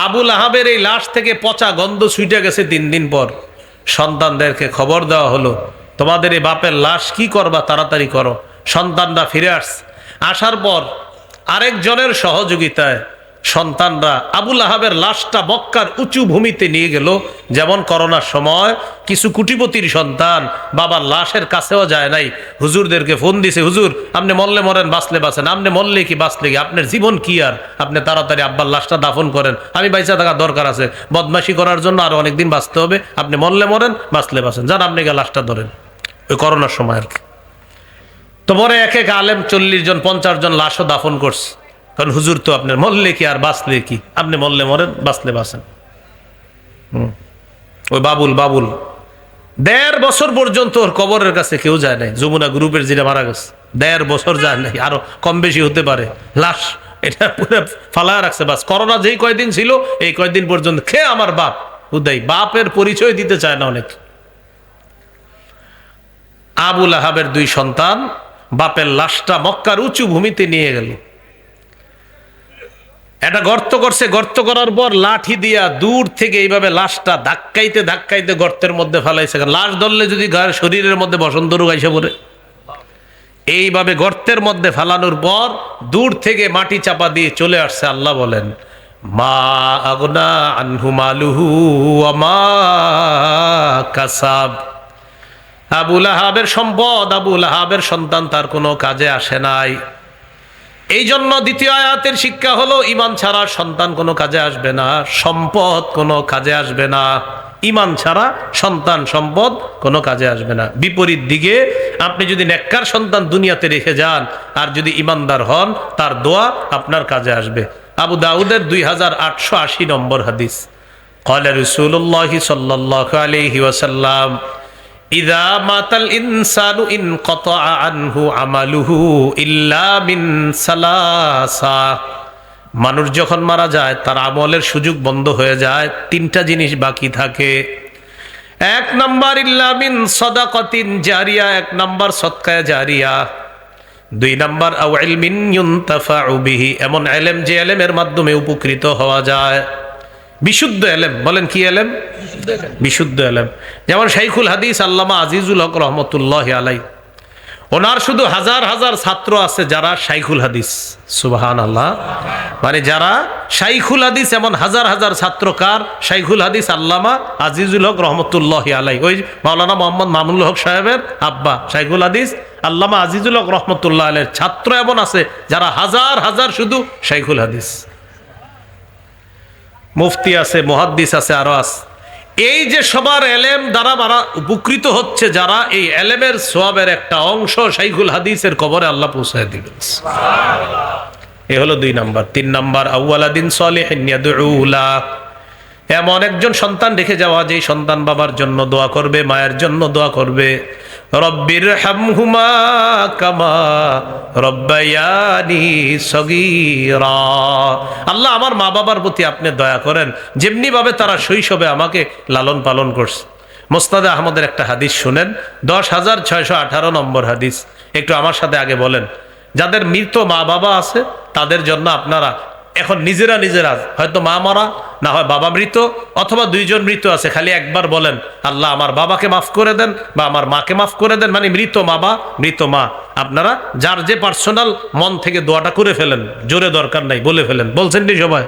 আবুল আহাবের এই লাশ থেকে পচা গন্ধ ছুটে গেছে। 3 দিন পর সন্তানদেরকে খবর দেওয়া হলো তোমাদের এই বাপের লাশ কি করবা, তাড়াতাড়ি করো। সন্তানরা ফিরে আসছে। আসার পর আরেকজনের সহযোগিতায় সন্তানরা আবুল আহাবের লাশটা মক্কার উঁচু ভূমিতে নিয়ে গেল। যেমন করোনার সময় কিছু কোটিপতির সন্তান বাবার লাশের কাছেও যায় নাই, হুজুরদেরকে ফোন দিছে, হুজুর আপনি মরলে মরেন বাঁচলে বাঁচেন, আপনি মরলে কি বাঁচলে কি, আপনার জীবন কি আর, আপনি তাড়াতাড়ি আব্বার লাশটা দাফন করেন, আমি বাইচা থাকা দরকার আছে, বদমাশি করার জন্য আরো অনেকদিন বাঁচতে হবে, আপনি মরলে মরেন বাঁচলে বাঁচেন, যান আপনি গিয়ে লাশটা ধরেন। ওই করোনার সময় আর কি। তো পরে এক এক আলেম 40 জন 50 জন লাশও দাফন করছে। কারণ হুজুর তো আপনার মরলে কি আর বাঁচলে কি, আপনি মরলে মরেন বাঁচলে বাঁচেন। ওই বাবুল 1.5 বছর পর্যন্ত ওর কবরের কাছে কেউ যায় নাই। যমুনা গ্রুপের যেটা মারা গেছে 1.5 বছর যায় নাই, আরো কম বেশি হতে পারে। লাশ এটা পুরো ফালা রাখছে। বাস করোনা যেই কয়দিন ছিল এই কয়দিন পর্যন্ত খেয়ে আমার বাপ উদয়, বাপের পরিচয় দিতে চায় না অনেক। আবুল আহাবের 2 সন্তান বাপের লাশটা মক্কার উঁচু ভূমিতে নিয়ে গেল। একটা গর্ত করছে, গর্ত করার পর লাঠি দিয়া দূর থেকে এইভাবে লাশটা ধাক্কাইতে ধাক্কাইতে গর্তের মধ্যে ফেলাইছে। লাশ ধরলে যদি গায়ের শরীরের মধ্যে বসন্ত রোগ আইসা পড়ে, এইভাবে গর্তের মধ্যে ফেলানোর পর দূর থেকে মাটি চাপা দিয়ে চলে আসছে। আল্লাহ বলেন মা আগনা আনহু মালুহু ওয়া মা কাসাব। আবুল আহাবের সম্পদ, আবুল আহাবের সন্তান তার কোনো কাজে আসে নাই। এই জন্য দ্বিতীয় আয়াতের শিক্ষা হলো ঈমান ছাড়া সন্তান কোনো কাজে আসবে না, সম্পদ কোনো কাজে আসবে না। ঈমান ছাড়া সন্তান সম্পদ কোনো কাজে আসবে না। বিপরীত দিকে আপনি যদি নেককার সন্তান দুনিয়াতে রেখে যান আর যদি ঈমানদার হন তার দোয়া আপনার কাজে আসবে। আবু দাউদের 2880 নম্বর হাদিস, ক্বালা রাসূলুল্লাহি সাল্লাল্লাহু আলাইহি ওয়াসাল্লাম ইযা মাতাল ইনসানু ইনকাতা আনহু আমালুহু ইল্লা মিন সালাসা। মানুষ যখন মারা যায় তার আমলের সুযোগ বন্ধ হয়ে যায়, 3টা জিনিস বাকি থাকে। 1 নাম্বার ইল্লা মিন সাদাকাতিন জারিয়া, 1 নাম্বার সদকায়ে জারিয়া। 2 নাম্বার আও ইলমিন ইউনতাফাউ বিহি, এমন ইলম যে ইলমের মাধ্যমে উপকৃত হওয়া যায়। বিশুদ্ধ এলেম, বলেন কি এলেম? বিশুদ্ধ এলেম। যেমন শাইখুল হাদিস আল্লামা আজিজুল হক রহমতুল্লাহ আলাই ওনার শুধু হাজার হাজার ছাত্র আছে যারা শাইখুল হাদিস। সুবহানাল্লাহ। মানে যারা শাইখুল হাদিস, এমন হাজার হাজার ছাত্র। কার? শাইখুল হাদিস আল্লামা আজিজুল হক রহমতুল্লাহি আলাইহি, ওই মাওলানা মোহাম্মদ মামুনুল হক সাহেবের আব্বা শাইখুল হাদিস আল্লামা আজিজুল হক রহমতুল্লাহ আলাইহির ছাত্র এমন আছে যারা হাজার হাজার শুধু শাইখুল হাদিস। মুফতি আছে, মুহাদ্দিস আছে, আরো আছে। এই যে সবার এলেম দ্বারা যারা উপকৃত হচ্ছে, যারা এই এলেমের সওয়াবের একটা অংশ শাইখুল হাদিসের কবরে আল্লাহ পৌঁছায় দিবেন। এ হলো 2 নাম্বার। 3 নাম্বার, আউওয়ালাদিন সালিহিন ইয়াদউ লা, এমন একজন সন্তান রেখে যাওয়া যেই সন্তান বাবার জন্য দোয়া করবে, মায়ের জন্য দোয়া করবে, রব্বির হামহুমা কামা রব্বায়ানি সগীরা, আল্লাহ আমার মা বাবার প্রতি আপনি দয়া করেন যেমনি ভাবে তারা শৈশবে আমাকে লালন পালন করছে। মুসনাদে আহমদের একটা হাদিস শুনেন, 10,618 নম্বর হাদিস। একটু আমার সাথে আগে বলেন, যাদের মৃত মা বাবা আছে তাদের জন্য আপনারা এখন নিজেরা হয়তো মা মারা, না হয় বাবা মৃত, অথবা 2 জন মৃত আছে, খালি একবার বলেন আল্লাহ আমার বাবাকে মাফ করে দেন বা আমার মাকে মাফ করে দেন। মানে মৃত বাবা মৃত মা, আপনারা যার যে পার্সোনাল মন থেকে দোয়াটা করে ফেলেন, জোরে দরকার নাই, বলে ফেলেন। বলছেন নি সবাই?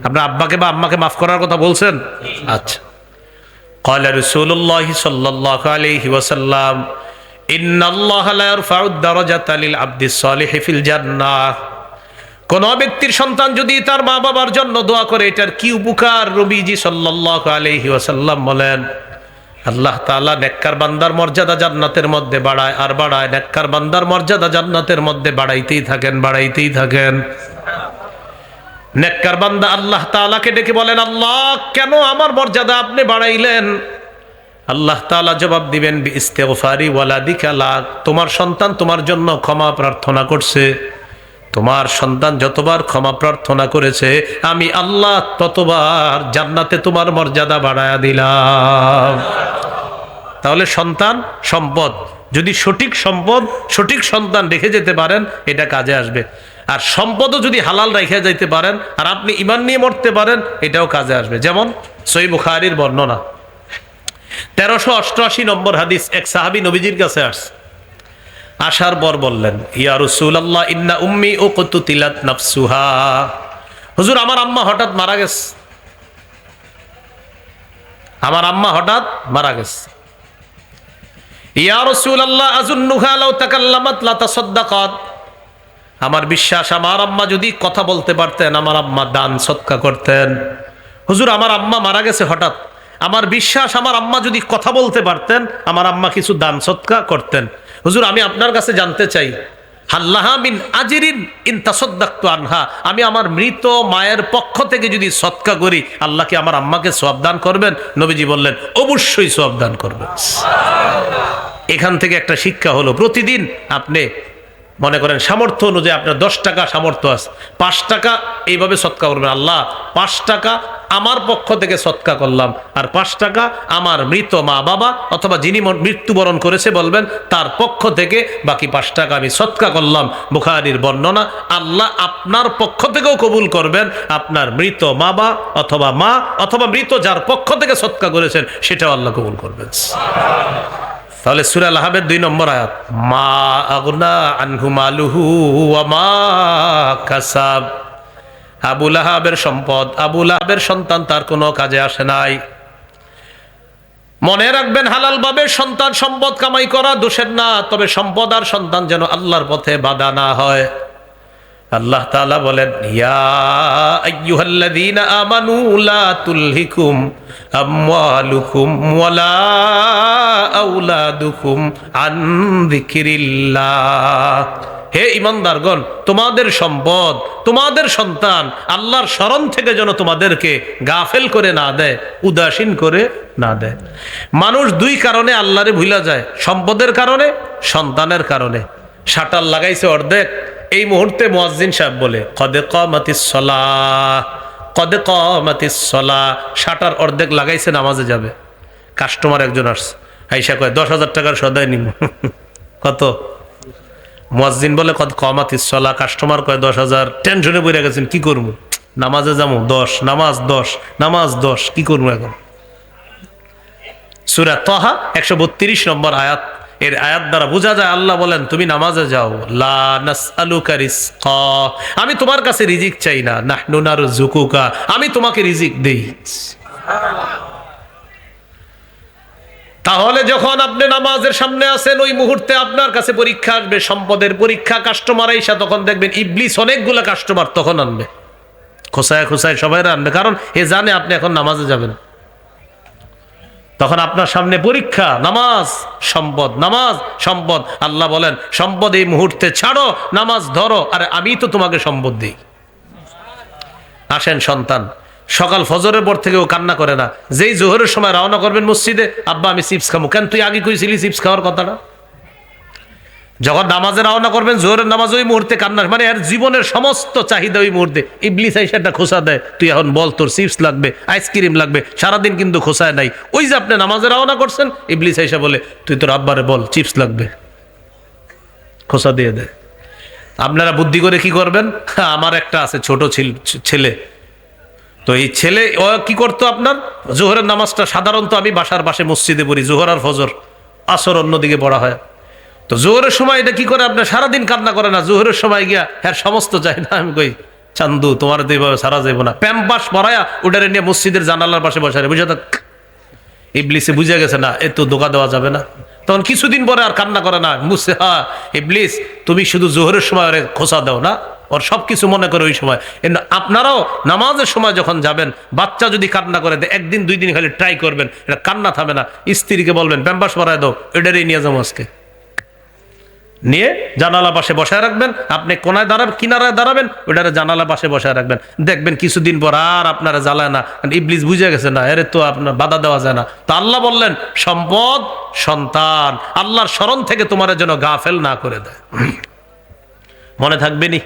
আপনার আব্বাকে বা আম্মাকে মাফ করার কথা বলছেন? আচ্ছা। قال رسول الله صلى الله عليه وسلم إن الله لا يرفع الدرجة للعبد الصالح في الجنة। কোন ব্যক্তির সন্তান যদি তার মা বাবার জন্য দোয়া করে, এটার কি উপকার? নবীজি সাল্লাল্লাহু আলাইহি ওয়াসাল্লাম বলেন, আল্লাহ তাআলা নেককার বান্দার মর্যাদা জান্নাতের মধ্যে বাড়ায় আর বাড়ায়। নেককার বান্দার মর্যাদা জান্নাতের মধ্যে বাড়াইতেই থাকেন। নেককার বান্দা আল্লাহ তাআলাকে ডেকে বলেন, আল্লাহ কেন আমার মর্যাদা আপনি বাড়াইলেন? আল্লাহ তাআলা জবাব দিবেন, বিইস্তিগফারি ওয়ালাদিকা লাক, তোমার সন্তান তোমার জন্য ক্ষমা প্রার্থনা করছে। তোমার সন্তান যতবার ক্ষমা প্রার্থনা করেছে আমি আল্লাহ ততবার জান্নাতে তোমার মর্যাদা বাড়ায়া দিলাম। তাহলে সন্তান সম্পদ, যদি সঠিক সম্পদ সঠিক সন্তান রেখে যেতে পারেন এটা কাজে আসবে। আর সম্পদও যদি হালাল রেখে যাইতে পারেন আর আপনি ঈমান নিয়ে মরতে পারেন এটাও কাজে আসবে। যেমন সহিহ বুখারীর বর্ণনা 1388 নম্বর হাদিস, এক সাহাবী নবীজির কাছে আসছে, আসার পর বললেন, ইয়া রাসূলুল্লাহ ইন্না উম্মি উকতুতিলাত নাফসুহা, হুজুর আমার আম্মা হঠাৎ মারা গেছে, আমার আম্মা হঠাৎ মারা গেছে। ইয়া রাসূলুল্লাহ আযুন্নুহা লাউ তাকাল্লামাত লা তাসাদ্দাকাত, আমার বিশ্বাস আমার আম্মা যদি কথা বলতে পারতেন, আমার আম্মা দান সদকা করতেন। হুজুর আমার আম্মা মারা গেছে হঠাৎ, আমার বিশ্বাস আমার আম্মা যদি কথা বলতে পারতেন, আমার আম্মা কিছু দান সদকা করতেন। হুজুর আমি আপনার কাছে জানতে চাই, হাল্লাহা মিন আজরিন ইন তাসাদদাকতু আনহা, আমি আমার মৃত মায়ের পক্ষ থেকে যদি সদকা করি আল্লাহ কি আমার আম্মাকে সওয়াব দান করবেন? নবীজি বললেন, অবশ্যই সওয়াব দান করবেন। এখান থেকে একটা শিক্ষা হলো, প্রতিদিন আপনি মনে করেন সামর্থ্য অনুযায়ী আপনার 10 টাকা সামর্থ্য আছে, 5 টাকা এইভাবে সদকা করবেন। আল্লাহ 5 টাকা আমার পক্ষ থেকে সদকা করলাম, আর 5 টাকা আমার মৃত মা বাবা অথবা যিনি মৃত্যুবরণ করেছে বলবেন তার পক্ষ থেকে বাকি 5 টাকা আমি সদকা করলাম। বুখারীর বর্ণনা, আল্লাহ আপনার পক্ষ থেকেও কবুল করবেন, আপনার মৃত মা অথবা মৃত যার পক্ষ থেকে সদকা করেছেন সেটাও আল্লাহ কবুল করবেন। তাহলে সূরা আল-আহজাবের 2 নম্বর আয়াত, মা আগনা আনহু মালুহু ওয়া মা কাসাব, আবু লাহাবের সম্পদ, আবু লাহাবের সন্তান তার কোনো কাজে আসে নাই। মনে রাখবেন, হালাল ভাবে সন্তান সম্পদ কামাই করা দোষের না, তবে সম্পদ আর সন্তান যেন আল্লাহর পথে বাধা না হয়। আল্লাহ তাআলা বলেন, ইয়া আইয়ুহাল্লাযীনা আমানু লা তুলহিকুম আমওয়ালুকুম ওয়ালা আওলাদুকুম আন যিকরিল্লাহ, হে ঈমানদারগণ তোমাদের সম্পদ তোমাদের সন্তান আল্লাহর স্মরণ থেকে যেন তোমাদেরকে গাফেল করে না দেয়, উদাসীন করে না দেয়। মানুষ 2 কারণে আল্লাহরে ভুলা যায়, সম্পদের কারণে, সন্তানের কারণে। শাটার লাগাইছে অর্ধেক, এই মুহূর্তে মুয়াজ্জিন সাহেব বলে কদ কামাতিস সালাহ, শাটার অর্ধেক লাগাইছে, নামাজে যাবে। কাস্টমার একজন আসছে, আইসা কয় 10,000 টাকার সদাই নিব। কত? মুয়াজ্জিন বলে কদ কামাতিস সালাহ, কাস্টমার কয় 10,000। টেনশনে পড়ে গেছেন, কি করব? নামাজে যাবো 10, নামাজ 10, কি করবো এখন? সূরা তাহা 132 নম্বর আয়াত, এর আয়াত দ্বারা বোঝা যায় আল্লাহ বলেন তুমি নামাজে যাও, লা নাসআলুকা রিজকা, আমি তোমার কাছে রিজিক চাই না, নাহনু নারযুকুকা, আমি তোমাকে রিজিক দেই। তাহলে যখন আপনি নামাজের সামনে আছেন ওই মুহূর্তে আপনার কাছে পরীক্ষা আসবে, সম্পদের পরীক্ষা, কাস্টমার আইসা তখন দেখবেন ইবলিস অনেকগুলো কাস্টমার তখন আনবে, খোসায় খোসায় সবাই আনবে, কারণ এ জানে আপনি এখন নামাজে যাবেন। তখন আপনার সামনে পরীক্ষা, নামাজ সম্পদ, নামাজ সম্পদ। আল্লাহ বলেন সম্পদ এই মুহূর্তে ছাড়ো, নামাজ ধরো, আরে আমি তো তোমাকে সম্পদ দিই। আসেন সন্তান, সকাল ফজরের পর থেকেও কান্না করে না, যেই জোহরের সময় রওনা করবেন মসজিদে, আব্বা আমি চিপস খাবো, কেন তুই আগে কইছিলি চিপস খাওয়ার কথাটা? যখন নামাজে রওনা করবেন জোহরের নামাজ, ওই মুহূর্তে কান্না, মানে এর জীবনের সমস্ত চাহিদা ওই মুহূর্তে। ইবলিস আইসা একটা খোসা দেয়, তুই এখন বল তোর চিপস লাগবে, আইসক্রিম লাগবে, সারাদিন কিন্তু খোসায় নাই। ওই যে আপনি নামাজে রওনা করছেন, ইবলিস আইসা বলে তুই তোর আব্বারে বল চিপস লাগবে, খোসা দিয়ে দেয়। আপনারা বুদ্ধি করে কি করবেন? আমার একটা আছে ছোট ছেলে, তো এই ছেলে ও কি করতো, আপনার জোহরের নামাজটা সাধারণত আমি বাসার পাশে মসজিদে পড়ি, জোহর আর ফজর, আসর অন্যদিকে পড়া হয়। তো জোহরের সময় এটা কি করে, আপনার সারাদিন কান্না করে না, জোহরের সময় গিয়া হ্যাঁ সমস্ত চাই না, আমি কই চান্দু তোমার তো এইভাবে সারা যাবো না, প্যাম্পাস পরায়া ওটারে নিয়ে মসজিদের জানালার পাশে বসারে, বুঝা থাক। ইবলিসে বুঝে গেছে না এ তো ধোঁকা দেওয়া যাবে না, তখন কিছুদিন পরে আর কান্না করে না, বুঝছে হ্যাঁ ইবলিস তুমি শুধু জোহরের সময় ওরে খোসা দাও না, ওর সব কিছু মনে করে ওই সময়। কিন্তু আপনারাও নামাজের সময় যখন যাবেন, বাচ্চা যদি কান্না করে একদিন দুই দিন খালি ট্রাই করবেন, এটা কান্না থামে না, স্ত্রীকে বলবেন প্যাম্পাস পরায় দাও, এটারই নিয়ে যাবো আজকে, নিয়ে জানালা পাশে বসায় রাখবেন, আপনি কোনায় দাঁড়াবেন, কিনারায় দাঁড়াবেন, ওটারে জানালা পাশে বসায় রাখবেন, দেখবেন কিছুদিন পর আর আপনারা জ্বালায় না, ইবলিস বুঝে গেছে না এর তো আপনার বাধা দেওয়া যায় না। তো আল্লাহ বললেন সম্পদ সন্তান আল্লাহর স্মরণ থেকে তোমার যেন গাফেল না করে দেয়। মনে থাকবে নি?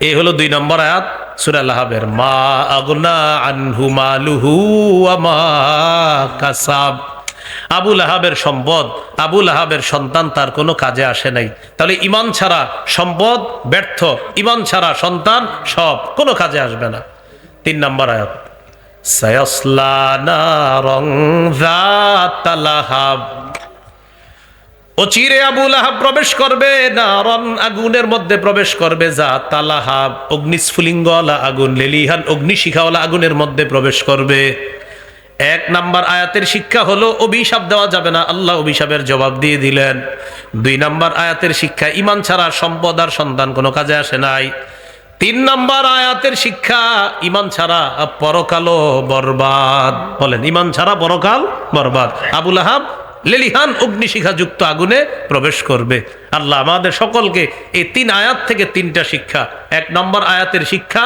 এই হলো 2 নম্বর আয়াত সূরা লাহাবের, মা আগনা আনহু মালুহু ওয়া মা কাসাব। আবু লাহাবের সম্পদ, আবু লাহাবের সন্তান তার কোনো কাজে আসে নাই। তাহলে ইমান ছাড়া সম্পদ ব্যর্থ, ইমান ছাড়া সন্তান সব কোনো কাজে আসবে না। 3 নম্বর আয়াত, সায়াসলা নারন যাতা লাহাব, অচিরে আবু লাহাব প্রবেশ করবে নারন, আগুনের মধ্যে প্রবেশ করবে, যাতা লাহাব অগ্নিস্ফুলিঙ্গওয়ালা আগুন, লেলিহান অগ্নিশিখাওয়ালা আগুনের মধ্যে প্রবেশ করবে। 1 নম্বর আয়াতের শিক্ষা হলো অভিশাপ দেওয়া যাবে না, আল্লাহ অভিশাপের জবাব দিয়ে দিলেন। 2 নম্বর আয়াতের শিক্ষা, ইমান ছাড়া সম্পদ আর সন্তান কোনো কাজে আসে নাই। 3 নম্বর আয়াতের শিক্ষা, ইমান ছাড়া পরকালও বরবাদ। বলেন ইমান ছাড়া পরকাল বরবাদ। আবু লাহাব লেলিহান অগ্নিশিখা যুক্ত আগুনে প্রবেশ করবে। আল্লাহ আমাদের সকলকে এই 3 আয়াত থেকে 3টা শিক্ষা। 1 নম্বর আয়াতের শিক্ষা,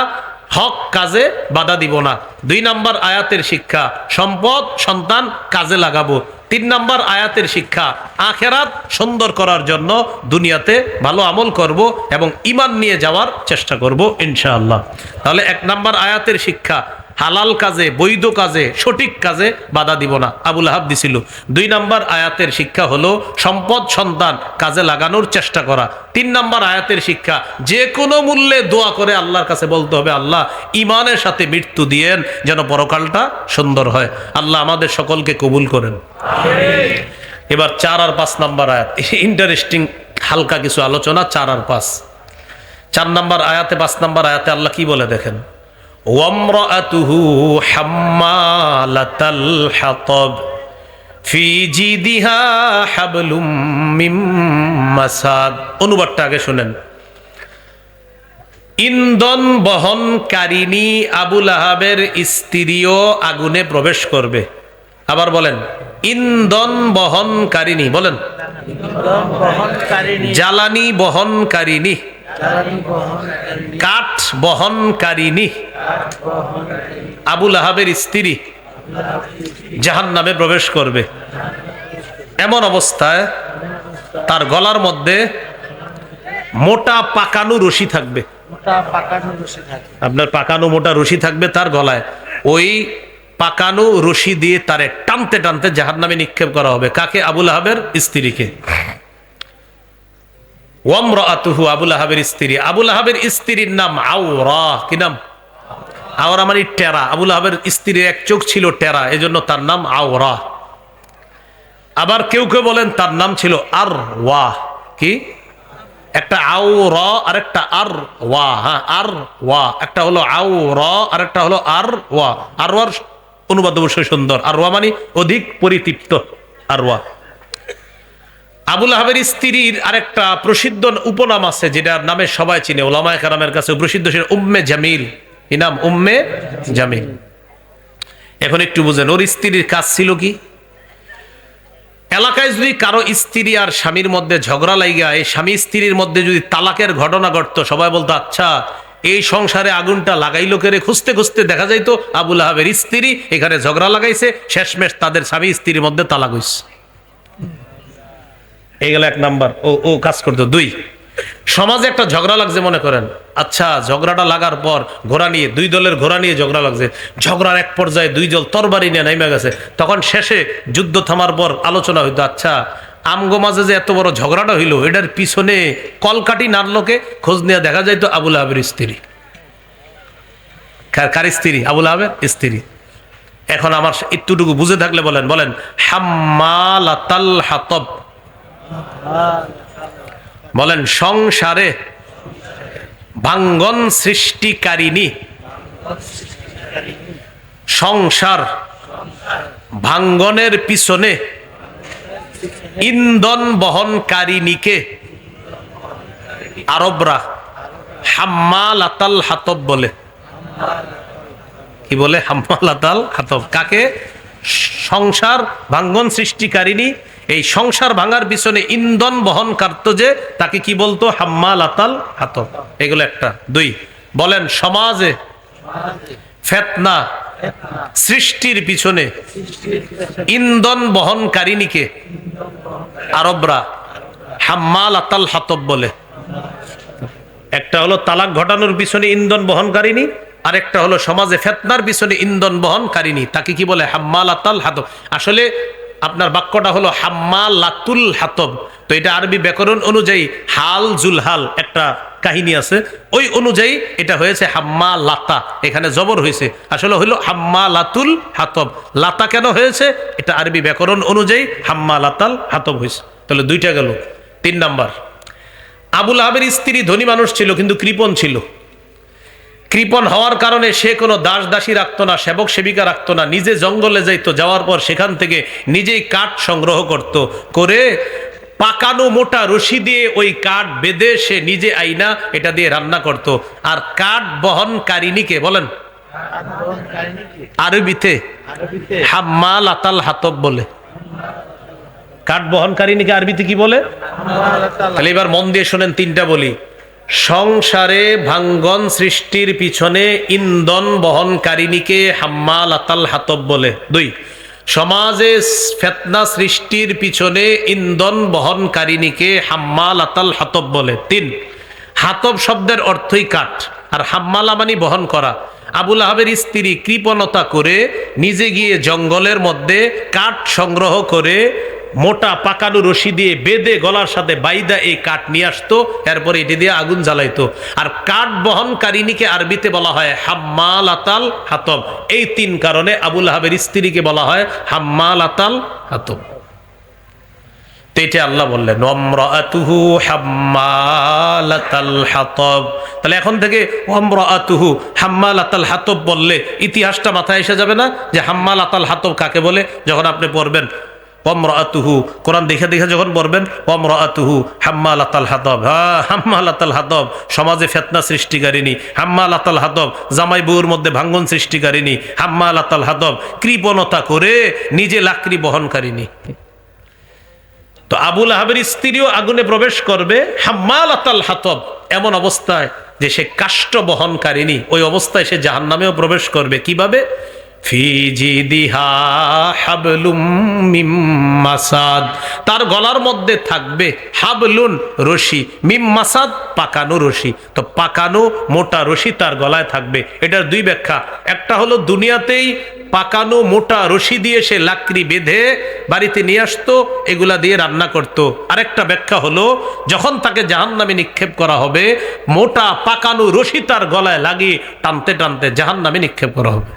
হক কাজে বাধা দিব না। 2 নম্বর আয়াতের শিক্ষা, সম্পদ সন্তান কাজে লাগাবো। 3 নম্বর আয়াতের শিক্ষা, আখেরাত সুন্দর করার জন্য দুনিয়াতে ভালো আমল করব এবং ঈমান নিয়ে যাওয়ার চেষ্টা করব ইনশাআল্লাহ। তাহলে 1 নম্বর আয়াতের শিক্ষা, হালাল কাজে, বৈধ কাজে, সঠিক কাজে বাধা দিব না, আবু লাহাব দিছিল। 2 নম্বর আয়াতের শিক্ষা হলো সম্পদ সন্তান কাজে লাগানোর চেষ্টা করা। 3 নম্বর আয়াতের শিক্ষা, যে কোনো মূল্যে দোয়া করে আল্লাহর কাছে বলতে হবে, আল্লাহ ঈমানের সাথে মৃত্যু দিয়েন যেন পরকালটা সুন্দর হয়। আল্লাহ আমাদের সকলকে কবুল করেন। এবার 4 আর 5 নম্বর আয়াত, ইন্টারেস্টিং হালকা কিছু আলোচনা। 4 আর 5, 4 নম্বর আয়াতে 5 নম্বর আয়াতে আল্লাহ কি বলে দেখেন, ওয়ামরাআতুহু হাম্মালাতাল হাতাব ফি জিদিহা হাবলুম মিন মাসাদ। অনুবাদটা আগে শুনেন। ইন্ধন বহনকারিণী আবু লাহাবের স্ত্রীও আগুনে প্রবেশ করবে। আবার বলেন ইন্ধন বহনকারিণী, বলেন জ্বালানি বহনকারিণী, কাঠ বহনকারিণী আবু লাহাবের স্ত্রী জাহান্নামে প্রবেশ করবে। এমন অবস্থায় তার গলার মধ্যে মোটা পাকানো রশি থাকবে, আপনার পাকানো মোটা রশি থাকবে তার গলায়। ওই পাকানো রশি দিয়ে তারে টানতে টানতে জাহান্নামে নিক্ষেপ করা হবে। কাকে? আবু লাহাবের স্ত্রীকে। ওয়ামরাআতুহু, আবু লাহাবের স্ত্রী। আবু লাহাবের স্ত্রীর নাম আওরা। কি নাম? আওরা মানে টেরা। আবু লাহাবের স্ত্রীর এক চোখ ছিল টেরা, এজন্য তার নাম আওরা। আবার কেউ কেউ বলেন তার নাম ছিল আর ওয়া। কি? একটা আউ র আর একটা আর ওয়া। হ্যাঁ, আর ওয়া। একটা হলো আউ র আর একটা হলো আর ওয়া। আর ওয়ার অনুবাদ অবশ্যই সুন্দর। আর ওয়া মানে অধিক পরিতৃপ্ত। আর ওয়া। আবুল আহাবের স্ত্রীর আরেকটা প্রসিদ্ধ উপনাম আছে, যেটার নামে সবাই চিনে, ওলামায়ে কেরামের কাছে প্রসিদ্ধ, সেটা উম্মে জামিল। কি নাম? উম্মে জামিল। এখন একটু বুঝেন, ওর স্ত্রীর কাজ ছিল কি? এলাকায় যদি কারো স্ত্রী আর স্বামীর মধ্যে ঝগড়া লাগিয়া এই স্বামী স্ত্রীর মধ্যে যদি তালাকের ঘটনা ঘটতো, সবাই বলতো আচ্ছা এই সংসারে আগুনটা লাগাইলো কেরে, খুঁজতে খুঁজতে দেখা যাইতো আবুল আহাবের স্ত্রী এখানে ঝগড়া লাগাইছে, শেষমেশ তাদের স্বামী স্ত্রীর মধ্যে তালাক হইছে। এই গেল এক নাম্বার, ও কাজ করতো। দুই, সমাজে একটা ঝগড়া লাগছে মনে করেন, আচ্ছা ঝগড়াটা লাগার পর ঘোড়া নিয়ে, দুই দলের ঘোড়া নিয়ে ঝগড়া লাগছে, ঝগড়ার এক পর্যায়ে দুই দল তরবারি নিয়ে নেমে গেছে, তখন শেষে যুদ্ধ থামার পর আলোচনা হইতো আচ্ছা আমগো মাঝে যে এত বড় ঝগড়াটা হইলো এটার পিছনে কলকাঠি নাড়লোকে, খোঁজ নিয়ে দেখা যাইতো আবুল আহাবের স্ত্রী। কার স্ত্রী? আবুল আহাবের স্ত্রী। এখন আমার একটুটুকু বুঝে থাকলে বলেন, বলেন হাম্মালাতাল হাতব। বলেন সংসারে ভাঙ্গন সৃষ্টিকারিণী। সংসার ভাঙ্গনের পিছনে ইন্ধন বহনকারিণীকে আরবরা হাম্মালাতাল হাতব বলে। কি বলে? হাম্মালাতাল হাতব। কাকে? সংসার ভাঙ্গন সৃষ্টিকারিণী, এই সংসার ভাঙার পিছনে ইন্ধন বহন করত যে, তাকে কি বলতো? হাম্মালাতাল হাতব। এগুলো একটা। দুই, বলেন সমাজে ফিতনা সৃষ্টির পিছনে ইন্ধন বহনকারিণীকে আরবরা হাম্মালাতাল হাতব বলে। একটা হলো তালাক ঘটানোর পিছনে ইন্ধন বহনকারিণী, আরেকটা হলো সমাজে ফিতনার পিছনে ইন্ধন বহনকারিণী, তাকে কি বলে? হাম্মালাতাল হাতব। আসলে আপনার বাক্যটা হলো হাম্মালাতুল হাতব। তো এটা আরবি ব্যাকরণ অনুযায়ী হাল জুলহাল একটা কাহিনী আছে, ওই অনুযায়ী এটা হয়েছে হাম্মালাতা, এখানে জবর হয়েছে, আসলে হইল হাম্মালাতুল হাতব। লাতা কেন হয়েছে? এটা আরবি ব্যাকরণ অনুযায়ী হাম্মালাতাল হাতব হয়েছে। তাহলে দুইটা গেল। তিন নাম্বার, আবুল আহাবের স্ত্রী ধনী মানুষ ছিল কিন্তু কৃপণ ছিল। কৃপণ হওয়ার কারণে সে কোনো দাস দাসী রাখতো না, সেবক সেবিকা রাখতো না, নিজে জঙ্গলে যাইতো, যাওয়ার পর সেখান থেকে নিজেই কাঠ সংগ্রহ করত, করে পাকানো মোটা রশি দিয়ে ওই কাঠ বেঁধে সে নিজে আইনা এটা দিয়ে রান্না করত। আর কাঠ বহনকারিণীকে বলেন আরবিতে হাম্মালাতাল হাতব বলে। কাঠ বহনকারিণীকে আরবিতে কি বলে? তাহলে এবার মন দিয়ে শোনেন, তিনটা বলি। সংসারে ভাঙ্গন সৃষ্টির পিছনে ইন্ধন বহনকারিণীকে হাম্মালাতাল হাতব বলে। দুই, সমাজে ফিতনা সৃষ্টির পিছনে ইন্ধন বহনকারিণীকে হাম্মালাতাল হাতব বলে। তিন, হাতব শব্দের অর্থই কাঠ, আর হাম্মালা মানে বহন করা। আবুল আহাবের স্ত্রী কৃপণতা করে নিজে গিয়ে জঙ্গলের মধ্যে কাঠ সংগ্রহ করে মোটা পাকানো রশি দিয়ে বেঁধে গলার সাথে বাইদা এই কাঠ নিয়ে আসতো, এরপরে এটি দিয়ে আগুন জ্বালাইতো। আর কাঠ বহনকারিণীকে আরবিতে বলা হয় হাম্মালাতাল হাতব। এই তিন কারণে আবুল আহাবের স্ত্রীকে বলা হয় হাম্মালাতাল হাতব। তো এটা আল্লাহ বললেন ওয়ামরাআতুহু হাম্মালাতাল হাতব। তাহলে এখন থেকে ওয়ামরাআতুহু হাম্মালাতাল হাতব বললে ইতিহাসটা মাথায় এসে যাবে না, যে হাম্মালাতাল হাতব কাকে বলে? যখন আপনি পড়বেন ওয়ামরাআতুহু, কোরআন দেখে দেখে যখন পড়বেন ওয়ামরাআতুহু হাম্মালাতাল হাতব, হ্যাঁ হাম্মালাতাল হাতব সমাজে ফিতনা সৃষ্টিকারিণী, হাম্মালাতাল হাতব জামাই বউর মধ্যে ভাঙ্গন সৃষ্টিকারিণী, হাম্মালাতাল হাতব কৃপণতা করে নিজে লাকড়ি বহনকারিণী। তো আবুল আহাবের স্ত্রীও আগুনে প্রবেশ করবে হাম্মালাতাল হাতব, এমন অবস্থায় যে সে কাষ্ঠ বহনকারিণী, ওই অবস্থায় সে জাহান্নামেও প্রবেশ করবে। কিভাবে? ফি জিদিহা হাবলুম মিম মাসাদ, তার গলার মধ্যে থাকবে হাবলুন রশি, মিম মাসাদ পাকানো রশি। তো পাকানো মোটা রশি তার গলায় থাকবে। এটার দুই ব্যাখ্যা। একটা হলো দুনিয়াতেই পাকানো মোটা রশি দিয়ে সে লাকড়ি বেঁধে বাড়িতে নিয়ে আসতো, এগুলা দিয়ে রান্না করত। আরেকটা ব্যাখ্যা হলো যখন তাকে জাহান্নামে নিক্ষেপ করা হবে, মোটা পাকানো রশি তার গলায় লাগিয়ে টানতে টানতে জাহান্নামে নিক্ষেপ করা হবে।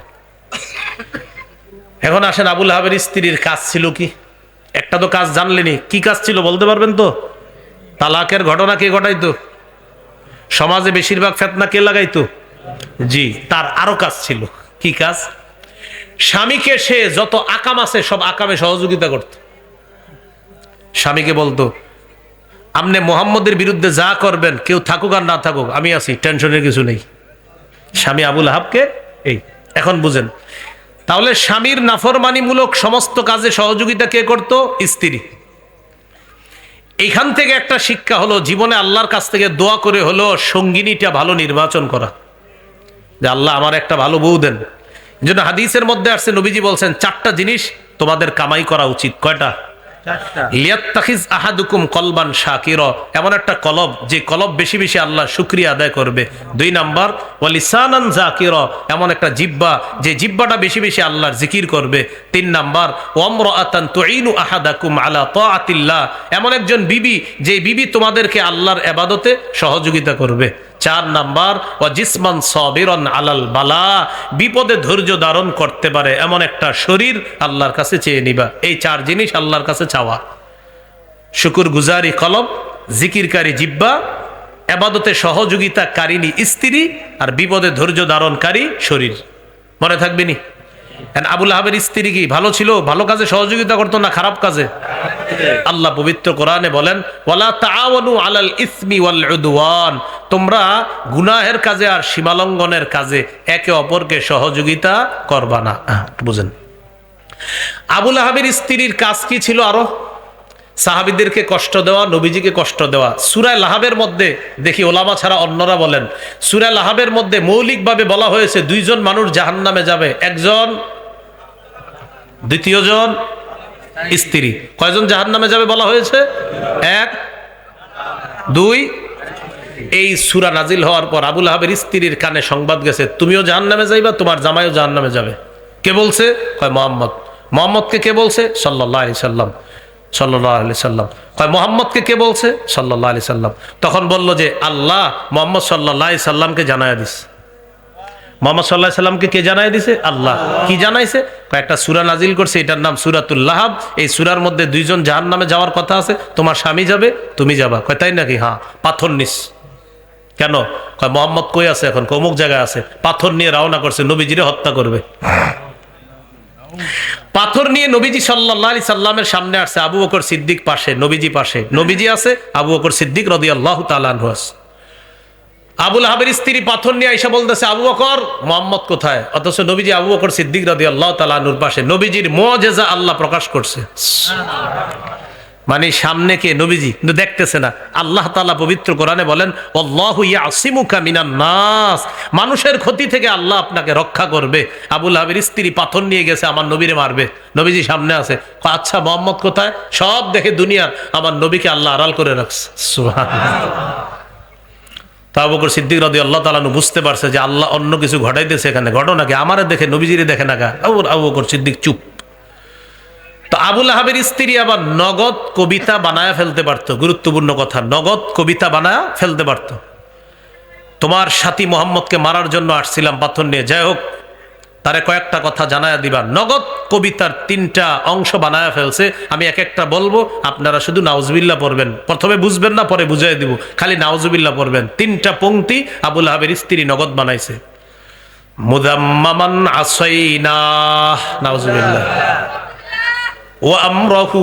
এখন আসেন আবুল আহাবের স্ত্রীর কাজ ছিল কি? একটা তো কাজ জানলেনি, কি কাজ ছিল বলতে পারবেন তো? তালাকের ঘটনা কে ঘটাইতো? সমাজে বেশিরভাগ ফিতনা কে লাগাইতো? জি, তার আরো কাজ ছিল। কি কাজ? স্বামীকে সে যত আকাম আছে সব আকামে সহযোগিতা করত। স্বামীকে বলতো, আপনি মোহাম্মদের বিরুদ্ধে যা করবেন, কেউ থাকুক আর না থাকুক আমি আছি, টেনশনের কিছু নেই। স্বামী আবু লাহাবকে এই এখন বুঝেন, তাহলে স্বামীর নাফরমানিমূলক সমস্ত কাজে সহযোগিতা কে করত? স্ত্রী। এইখান থেকে একটা শিক্ষা হলো, জীবনে আল্লাহর কাছ থেকে দোয়া করে হলো সঙ্গিনীটা ভালো নির্বাচন করা, যে আল্লাহ আমার একটা ভালো বউ দেন। এই জন্য হাদিসের মধ্যে আসছে, নবীজি বলছেন 4টা জিনিস তোমাদের কামাই করা উচিত। কয়টা? লিয়াত্তাখিজ আহাদুকুম কলবান শাকিরা, এমন একটা কলব যে কলব বেশি বেশি আল্লাহ শুকরিয়া আদায় করবে। 2 নাম্বার ওয়ালিসানান যাকিরা, এমন একটা জিহ্বা যে জিহ্বাটা বেশি বেশি আল্লাহর জিকির করবে। 3 নাম্বার ওয়ামরাআতান তুঈনু আহাদাকুম আলা তাআতিল্লাহ, এমন একজন বিবি যে বিবি তোমাদেরকে আল্লাহর ইবাদতে সহযোগিতা করবে। 4 নাম্বার ওয়া জিসমান সাবিরান আলাল বালা, বিপদে ধৈর্য ধারণ করতে পারে এমন একটা শরীর আল্লাহর কাছে চেয়ে নিবা। এই 4 জিনিস আল্লাহর কাছে চাওয়া। শুকর গুজারি কলব, জিকিরকারী জিহ্বা, ইবাদতে সহযোগিতাকারিনী স্ত্রী, আর বিপদে ধৈর্য ধারণকারী শরীর। মনে থাকবে নি? আবু লাহাবের স্ত্রী কি ভালো ছিল? ভালো কাজে সহযোগিতা করতো না খারাপ কাজে? আল্লাহ পবিত্র কোরআনে বলেন, ওয়ালা তাআওয়ানু আলাল ইসমি ওয়াল উদওয়ান, তোমরা গুনাহের কাজে আর সীমালঙ্ঘনের কাজে একে অপরকে সহযোগিতা করবা না। বুঝেন, আবু লাহাবের স্ত্রীর কাজ কি ছিল? আরো সাহাবীদেরকে কষ্ট দেওয়া, নবীজিকে কষ্ট দেওয়া। সূরা লাহাবের মধ্যে দেখি ওলামা ছাড়া অন্যরা বলেন, সূরা লাহাবের মধ্যে মৌলিকভাবে বলা হয়েছে 2 জন মানুষ জাহান্নামে যাবে, একজন, দ্বিতীয়জন স্ত্রী। কয়জন জাহান্নামে যাবে বলা হয়েছে? 1, 2। এই সূরা নাজিল হওয়ার পর আবু লাহাবের স্ত্রীর কানে সংবাদ গেছে, তুমিও জাহান্নামে যাইবা, তোমার জামাইও জাহান্নামে যাবে। কে বলছে? কয় মুহাম্মদ। মুহাম্মদকে কে বলছে? সাল্লাল্লাহু আলাইহি সাল্লাম। সাল্লাল্লাহু আলাইহি সাল্লাম। কয় মুহাম্মদকে কে বলছে? সাল্লাল্লাহু আলাইহি সাল্লাম। তখন বলল যে আল্লাহ মুহাম্মদ সাল্লাল্লাহু আলাইহি সাল্লামকে জানায়া দিছে। মুহাম্মদ সাল্লাল্লাহু আলাইহি সাল্লামকে কে জানায়া দিছে? আল্লাহ। কি জানাইছে? একটা সূরা নাজিল করছে, এটার নাম সূরাতুল লাহাব। এই সূরার মধ্যে 2 জন জাহান্নামে যাওয়ার কথা আছে, তোমার স্বামী যাবে, তুমি যাবা। কয় তাই নাকি? হ্যাঁ। পাথর নিস। কেন? কয় মুহাম্মদ কই আছে এখন? অমুক জায়গায় আছে। পাথর নিয়ে রওনা করছে, নবীজিরে হত্যা করবে। পাথর নিয়ে নবীজি সাল্লাল্লাহু আলাইহি সাল্লামের সামনে আসছে, আবু বকর সিদ্দিক পাশে, নবীজি পাশে। নবীজি আছে, আবু বকর সিদ্দিক রাদিয়াল্লাহু তাআলা আনহু আছে। আবু লাহাবের স্ত্রী পাথর নিয়ে আইসা বলতেছে, আবু বকর, মুহাম্মদ কোথায়? অথচ নবীজি আবু বকর সিদ্দিক রাদিয়াল্লাহু তাআলা আনহুর পাশে। নবীজির মুআজিজা আল্লাহ প্রকাশ করছে। মানে সামনে কে? নবীজি, কিন্তু দেখতেছে না। আল্লাহ তাআলা পবিত্র কোরআনে বলেন, আল্লাহু ইয়াসিমুকা মিনান নাস, মানুষের ক্ষতি থেকে আল্লাহ আপনাকে রক্ষা করবে। আবু লাহাবের স্ত্রী পাথর নিয়ে গেছে, আমার নবীরে মারবে। নবীজি সামনে আছে। আচ্ছা মুহাম্মদ কোথায়? সব দেখে দুনিয়ার, আমার নবীকে আল্লাহ আড়াল করে রাখছে। সুবহানাল্লাহ। তা আবু বকর সিদ্দিক রাদিয়াল্লাহু তাআলা বুঝতে পারছে যে আল্লাহ অন্য কিছু ঘটাইতেছে এখানে। ঘটনাকে আমারে দেখে, নবীজিরে দেখে না। আবু বকর সিদ্দিক চুপ। তো আবু লাহাবের স্ত্রী আবার নগদ কবিতা বানায়া ফেলতে পারতো। গুরুত্বপূর্ণ কথা, নগদ কবিতা বানায়া ফেলতে পারতো। তোমার সাথী মোহাম্মদকে মারার জন্য আসছিলাম পাথর নিয়ে, যাই হোক তারে কয়েকটা কথা জানায়া দিবা। নগদ কবিতার 3টা অংশ বানায়া ফেলছে। আমি এক একটা বলবো, আপনারা শুধু নাউজুবিল্লাহ পড়বেন। প্রথমে বুঝবেন না, পরে বুঝাই দিব, খালি নাউজুবিল্লাহ পড়বেন। 3টা পংক্তি আবু লাহাবের স্ত্রী নগদ বানাইছে। মুদাম্মামান আসাইনা, নাউজুবিল্লাহ। ওয়া আমরাহু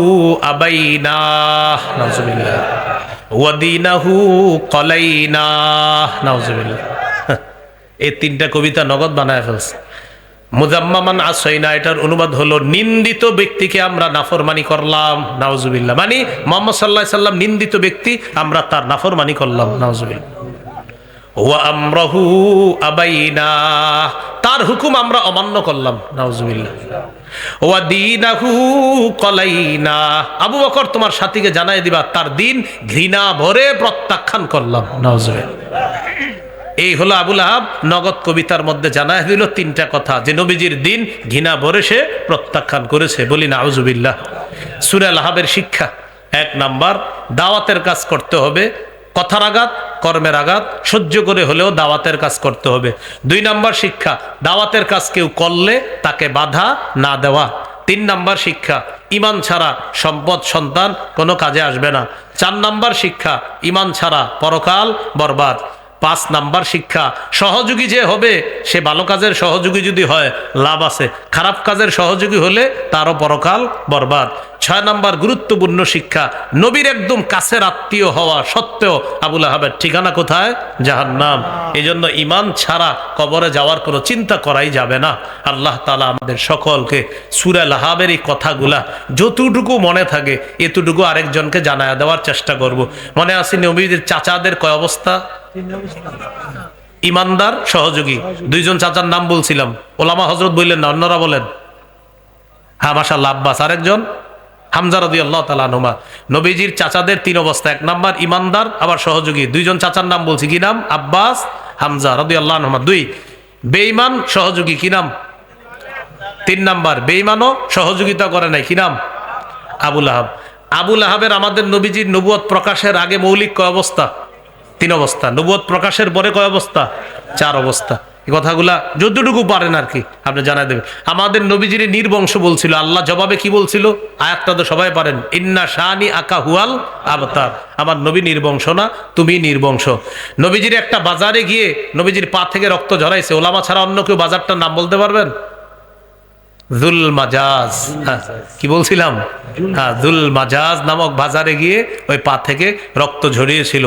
আবাইনা, নাউজুবিল্লাহ। ওয়া দীনাহু কলাইনা, নাউজুবিল্লাহ। এই 3টা কবিতা নগদ বানায় ফেলছে। মুজাম্মামান আসাইনা, এটার অনুবাদ হলো নিন্দিত ব্যক্তিকে আমরা নাফরমানি করলাম, নাউজুবিল্লাহ। মানে মুহাম্মদ সাল্লাল্লাহু আলাইহি সাল্লাম নিন্দিত ব্যক্তি, আমরা তার নাফরমানি করলাম, নাউজুবিল্লাহ। ওয়া আমরাহু আবাইনা, তার হুকুম আমরা অমান্য করলাম, নাউজুবিল্লাহ। ওয়া দীনাহু কলাইনা, আবু বকর তোমার সাথীকে জানাই দিবা তার দিন ঘৃণা ভরে প্রত্যাখ্যান করলাম, নাউজুবিল্লাহ। এই হলো আবু লাহাব নগদ কবিতার মধ্যে জানায় দিল 3টা কথা, যে নবীজির দিন ঘৃণা ভরে সে প্রত্যাখ্যান করেছে। বলি নাউজুবিল্লাহ। সূরা লাহাবের শিক্ষা, 1 নাম্বার, দাওয়াতের কাজ করতে হবে, কথার আঘাত, কর্মের আঘাত সহ্য করে হলেও দাওয়াতের কাজ করতে হবে। 2 নাম্বার শিক্ষা, দাওয়াতের কাজ কেউ করলে তাকে বাধা না দেওয়া। 3 নাম্বার শিক্ষা, ঈমান ছাড়া সম্পদ সন্তান কোনো কাজে আসবে না। 4 নাম্বার শিক্ষা, ঈমান ছাড়া পরকাল বরবাদ। 5 নাম্বার শিক্ষা, সহযোগী যে হবে সে ভালো কাজের সহযোগী যদি হয় লাভ আছে, খারাপ কাজের সহযোগী হলে তারও পরকাল বরবাদ। 6 নাম্বার গুরুত্বপূর্ণ শিক্ষা, নবীর একদম কাছের আত্মীয় হওয়া সত্ত্বেও আবু লাহাবের ঠিকানা কোথায়? জাহান্নাম। এই জন্য ঈমান ছাড়া কবরে যাওয়ার কোনো চিন্তা করাই যাবে না। আল্লাহ তাআলা আমাদের সকলকে সূরা লাহাবের এই কথাগুলা যতটুকু মনে থাকে এতটুকু আরেকজনকে জানায়া দেওয়ার চেষ্টা করব। মনে আছে নবীদের চাচাদের কয় অবস্থা? ইমানদার, সহযোগী। 2 জন চাচার নাম বলছিলাম, ওলামা হযরত বললেন না, অন্যরা বলেন। হ্যাঁ মাশাআল্লাহ, আব্বাস। আরেকজন হামজা রাদিয়াল্লাহু তাআলা আনহুমা। নবীজির চাচাদের 3 অবস্থা, 1 নাম্বার ইমানদার আবার সহযোগী। 2 জন চাচার নাম বলছি, কি নাম? আব্বাস, হামজা রাদিয়াল্লাহু আনহুমা। 2 বেঈমান সহযোগী, কি নাম? 3 নাম্বার বেঈমানও সহযোগিতা করে নাই, কি নাম? আবু লাহাব। আবু লাহাবের আমাদের নবীজির নবুয়ত প্রকাশের আগে মৌলিক কয় অবস্থা? 3 অবস্থা। নবুয়ত প্রকাশের পরে কয় অবস্থা? 4 অবস্থা। এই কথাগুলা যতটুকু পারেন আর কি আপনি জানাই দেবেন। আমাদের নবীজির নির্বংশ বলছিল, আল্লাহ জবাবে কি বলছিল? আয়াতটা তো সবাই পারেন, ইন্না শানি আকা হুয়াল আবতার। আমার নবী নির্বংশ না, তুমি নির্বংশ। নবীজির একটা বাজারে গিয়ে নবীজির পা থেকে রক্ত ঝরাইছে, ওলামা ছাড়া অন্য কেউ বাজারটার নাম বলতে পারবেন? জুল মাজাজ। কি বলছিলাম? হ্যাঁ, জুল মাজাজ নামক বাজারে গিয়ে ওই পা থেকে রক্ত ঝরিয়েছিল।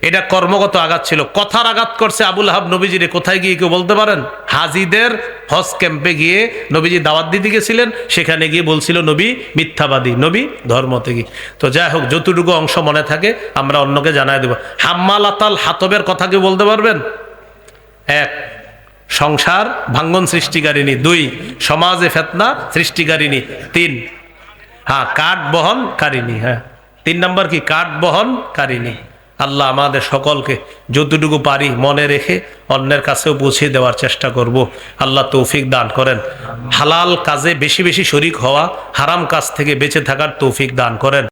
এটা কর্মগত আঘাত ছিল। কথার আঘাত করছে আবু লাহাব নবীজিরে। কোথায় গিয়ে কেউ বলতে পারেন? হাজিদের হজ ক্যাম্পে গিয়ে নবীজি দাওয়াত দিতে গেছিলেন, সেখানে গিয়ে বলছিল নবী মিথ্যাবাদী, নবী ধর্ম থেকে। তো যাই হোক, যতটুকু অংশ মনে থাকে আমরা অন্যকে জানাই দেব। হাম্মালাতাল হাতবের কথা কেউ বলতে পারবেন? 1 সংসার ভাঙ্গন সৃষ্টিকারিণী। 2 সমাজে ফিতনা সৃষ্টিকারিণী। 3 হ্যাঁ কাঠ বহনকারিণী। হ্যাঁ 3 নাম্বার কি? কাঠ বহনকারিণী। আল্লাহ আমাদের সকলকে যতটুকু পারি মনে রেখে অন্যের কাছেও পৌঁছে দেওয়ার চেষ্টা করব। আল্লাহ তৌফিক দান করেন। হালাল কাজে বেশি বেশি শরীক হওয়া, হারাম কাজ থেকে বেঁচে থাকার তৌফিক দান করেন।